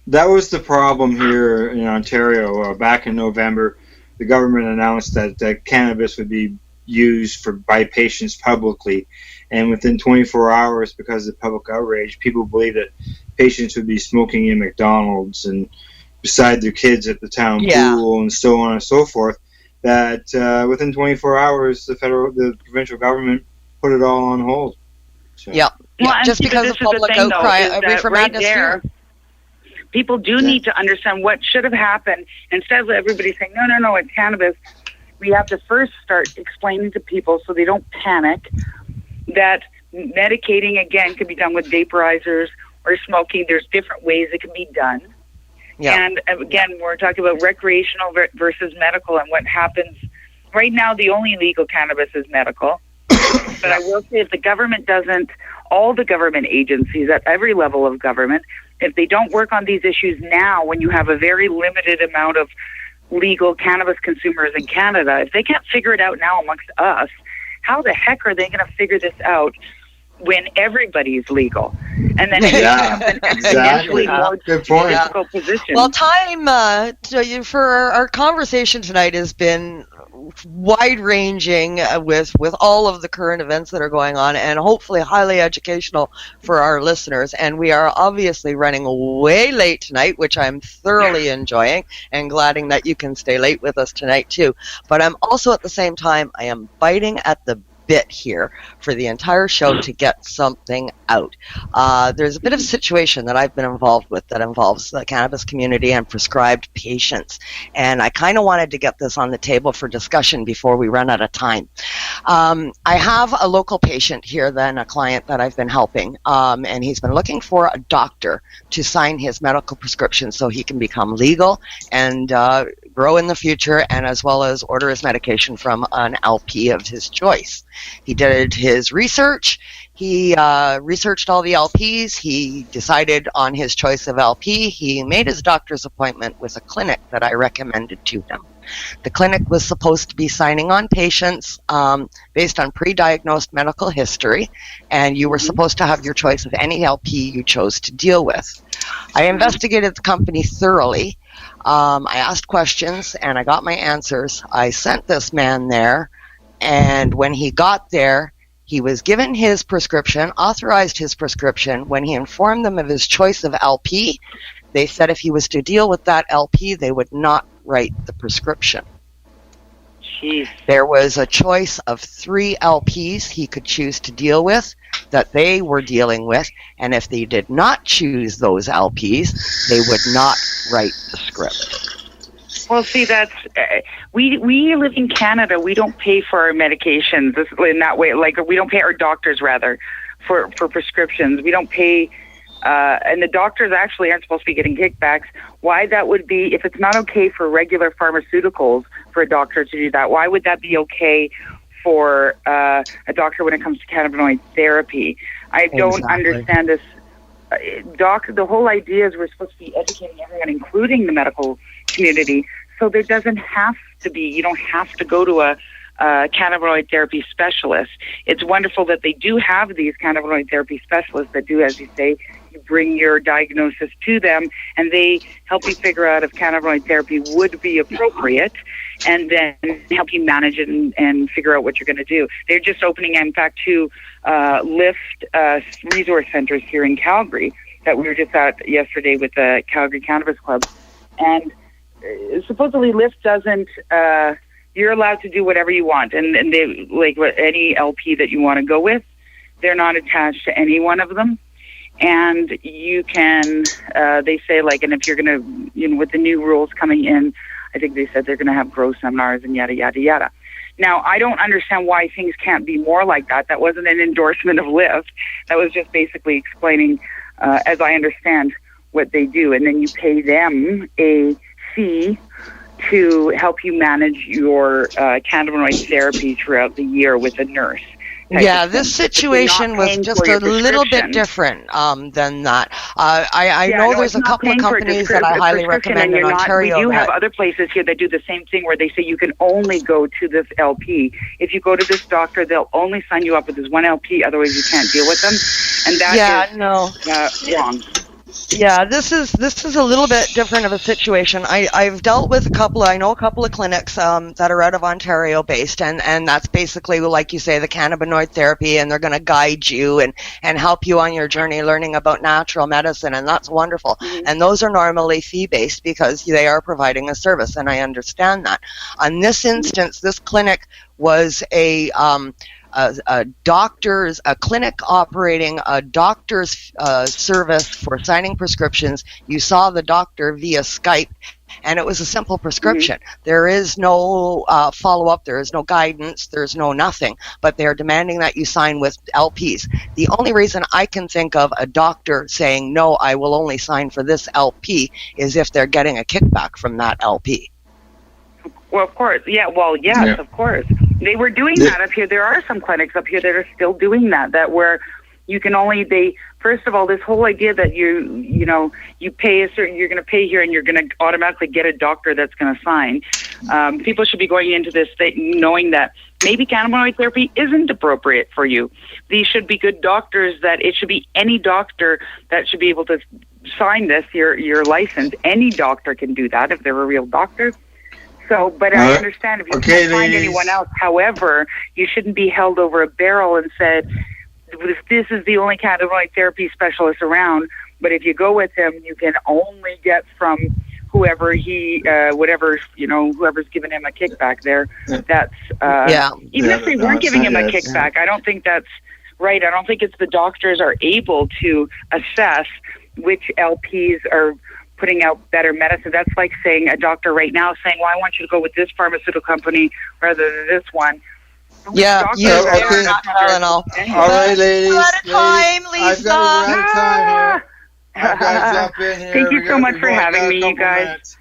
That was the problem here in Ontario. Back in November, the government announced that cannabis would be used by patients publicly. And within 24 hours, because of the public outrage, people believed that patients would be smoking in McDonald's and beside their kids at the town pool and so on and so forth. That within 24 hours, the provincial government put it all on hold. So. Yeah, just because of public outcry, reefer madness fear. People do need to understand what should have happened. Instead of everybody saying, no, it's cannabis, we have to first start explaining to people so they don't panic that medicating, again, can be done with vaporizers or smoking. There's different ways it can be done. Yeah. And again, we're talking about recreational versus medical and what happens. Right now, the only legal cannabis is medical. But I will say if the government doesn't, all the government agencies at every level of government, if they don't work on these issues now, when you have a very limited amount of legal cannabis consumers in Canada, if they can't figure it out now amongst us, how the heck are they going to figure this out when everybody's legal? And then an exponentially more difficult position. Well, time for our conversation tonight has been wide-ranging with all of the current events that are going on, and hopefully highly educational for our listeners. And we are obviously running way late tonight, which I'm thoroughly enjoying, and glad that you can stay late with us tonight too. But I'm also at the same time, I am biting at the bit here for the entire show to get something out. There's a bit of a situation that I've been involved with that involves the cannabis community and prescribed patients, and I kind of wanted to get this on the table for discussion before we run out of time. I have a local patient here, then a client that I've been helping, and he's been looking for a doctor to sign his medical prescription so he can become legal and grow in the future, and as well as order his medication from an LP of his choice. He did his research. He researched all the LPs. He decided on his choice of LP. He made his doctor's appointment with a clinic that I recommended to him. The clinic was supposed to be signing on patients based on pre-diagnosed medical history, and you were supposed to have your choice of any LP you chose to deal with. I investigated the company thoroughly. I asked questions, and I got my answers. I sent this man there, and when he got there, he was given his prescription, authorized his prescription. When he informed them of his choice of LP, they said if he was to deal with that LP, they would not write the prescription. Jeez. There was a choice of 3 LPs he could choose to deal with that they were dealing with, and if they did not choose those LPs, they would not write the script. Well, see, that's we live in Canada. We don't pay for our medications in that way. Like, we don't pay our doctors, rather, for prescriptions. We don't pay, and the doctors actually aren't supposed to be getting kickbacks. Why that would be, if it's not okay for regular pharmaceuticals for a doctor to do that, why would that be okay for a doctor when it comes to cannabinoid therapy? I don't understand this. The whole idea is we're supposed to be educating everyone, including the medical community, so there doesn't have to be, you don't have to go to a cannabinoid therapy specialist. It's wonderful that they do have these cannabinoid therapy specialists that do, as you say, you bring your diagnosis to them and they help you figure out if cannabinoid therapy would be appropriate, and then help you manage it and figure out what you're going to do. They're just opening, in fact, 2 Lift resource centers here in Calgary that we were just at yesterday with the Calgary Cannabis Club. And supposedly Lift doesn't, you're allowed to do whatever you want. And they, like, any LP that you want to go with, they're not attached to any one of them. And you can, they say, like, and if you're going to, with the new rules coming in, I think they said they're going to have grow seminars and yada, yada, yada. Now, I don't understand why things can't be more like that. That wasn't an endorsement of Lyft. That was just basically explaining, as I understand, what they do. And then you pay them a fee to help you manage your cannabinoid therapy throughout the year with a nurse. Yeah, this situation was just a little bit different than that. I know there's a couple of companies that I highly recommend in Ontario. We do have other places here that do the same thing where they say you can only go to this LP. If you go to this doctor, they'll only sign you up with this one LP, otherwise you can't deal with them. And that is wrong. Yeah, this is a little bit different of a situation. I've dealt with I know a couple of clinics that are out of Ontario based, and that's basically, like you say, the cannabinoid therapy, and they're going to guide you and help you on your journey learning about natural medicine, and that's wonderful. Mm-hmm. And those are normally fee based because they are providing a service, and I understand that. On this instance, this clinic was a clinic operating a doctor's service for signing prescriptions. You saw the doctor via Skype, and it was a simple prescription. Mm-hmm. There is no follow-up, there is no guidance, there's no nothing, but they're demanding that you sign with LPs. The only reason I can think of a doctor saying, no, I will only sign for this LP, is if they're getting a kickback from that LP. Well, of course. Yeah, well, yes, of course. They were doing that up here. There are some clinics up here that are still doing that where you can only, first of all, this whole idea that you pay you're going to pay here and you're going to automatically get a doctor that's going to sign. People should be going into this knowing that maybe cannabinoid therapy isn't appropriate for you. These should be good doctors, that it should be any doctor that should be able to sign this, your license. Any doctor can do that if they're a real doctor. So, but I understand if you can't find anyone else. However, you shouldn't be held over a barrel and said, this is the only cannabinoid therapy specialist around, but if you go with him, you can only get from whoever whoever's giving him a kickback there. That's, even if they weren't giving him a kickback, I don't think that's right. I don't think it's the doctors are able to assess which LPs are putting out better medicine. That's like saying a doctor right now saying, well, I want you to go with this pharmaceutical company rather than this one. Yeah, okay. Not Tylenol. All right, ladies. We're out of time, Lisa. I've got to run out of time here. I've got to jump in here. Thank you so much for having me, you guys.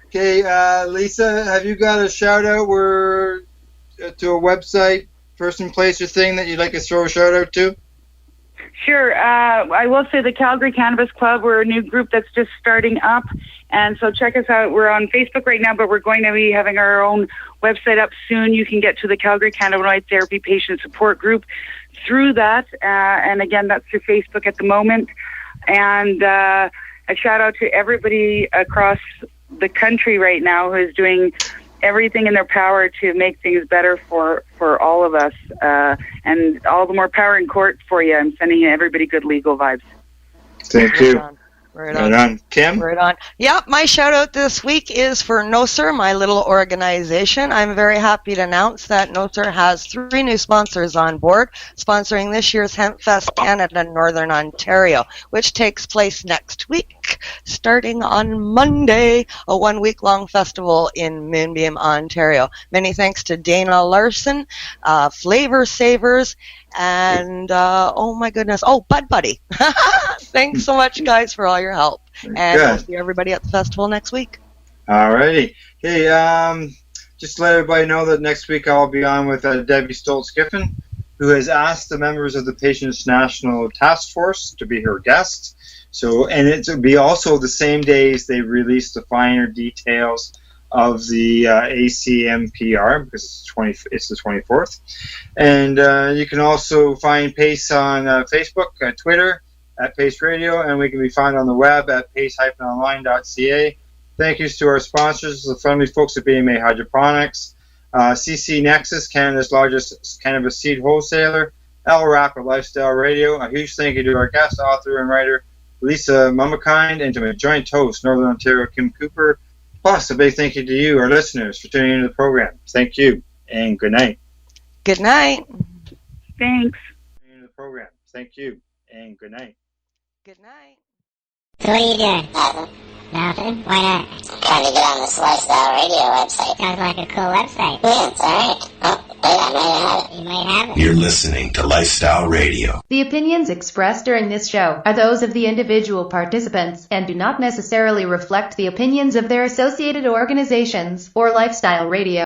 Okay, Lisa, have you got a shout out to a website, person, place, or thing that you'd like to throw a shout out to? Sure. I will say the Calgary Cannabis Club, we're a new group that's just starting up. And so check us out. We're on Facebook right now, but we're going to be having our own website up soon. You can get to the Calgary Cannabinoid Therapy Patient Support Group through that. And again, that's through Facebook at the moment. And a shout out to everybody across the country right now who is doing everything in their power to make things better for all of us, and all the more power in court for you. I'm sending everybody good legal vibes. Thank you. Right on. Kim? Right on. Yeah, my shout out this week is for NOSER, my little organization. I'm very happy to announce that NOSER has 3 new sponsors on board, sponsoring this year's HempFest Canada in Northern Ontario, which takes place next week, starting on Monday, a 1-week-long festival in Moonbeam, Ontario. Many thanks to Dana Larson, Flavor Savers, and Bud Buddy. Thanks so much, guys, for all your help. And we'll see everybody at the festival next week. Alrighty. Hey, just to let everybody know that next week I'll be on with Debbie Stoltz-Giffen, who has asked the members of the Patients National Task Force to be her guest. So, and it will be also the same days they release the finer details of the ACMPR, because it's the 24th. And you can also find PACE on Facebook, Twitter, at PACE Radio, and we can be found on the web at pace-online.ca. Thank yous to our sponsors, the friendly folks at BMA Hydroponics, CC Nexus, Canada's largest cannabis seed wholesaler, LRAP at Lifestyle Radio. A huge thank you to our guest author and writer, Lisa Mamakind, and to my joint host, Northern Ontario Kim Cooper. Plus, a big thank you to you, our listeners, for tuning into the program. Thank you, and good night. Good night. Thanks. Tuning into the program. Thank you, and good night. Good night. So what are you doing? Nothing. Nothing? Why not? I'm trying to get on this Lifestyle Radio website. Sounds like a cool website. Yeah, it's alright. Oh, You might have it. You're listening to Lifestyle Radio. The opinions expressed during this show are those of the individual participants and do not necessarily reflect the opinions of their associated organizations or Lifestyle Radio.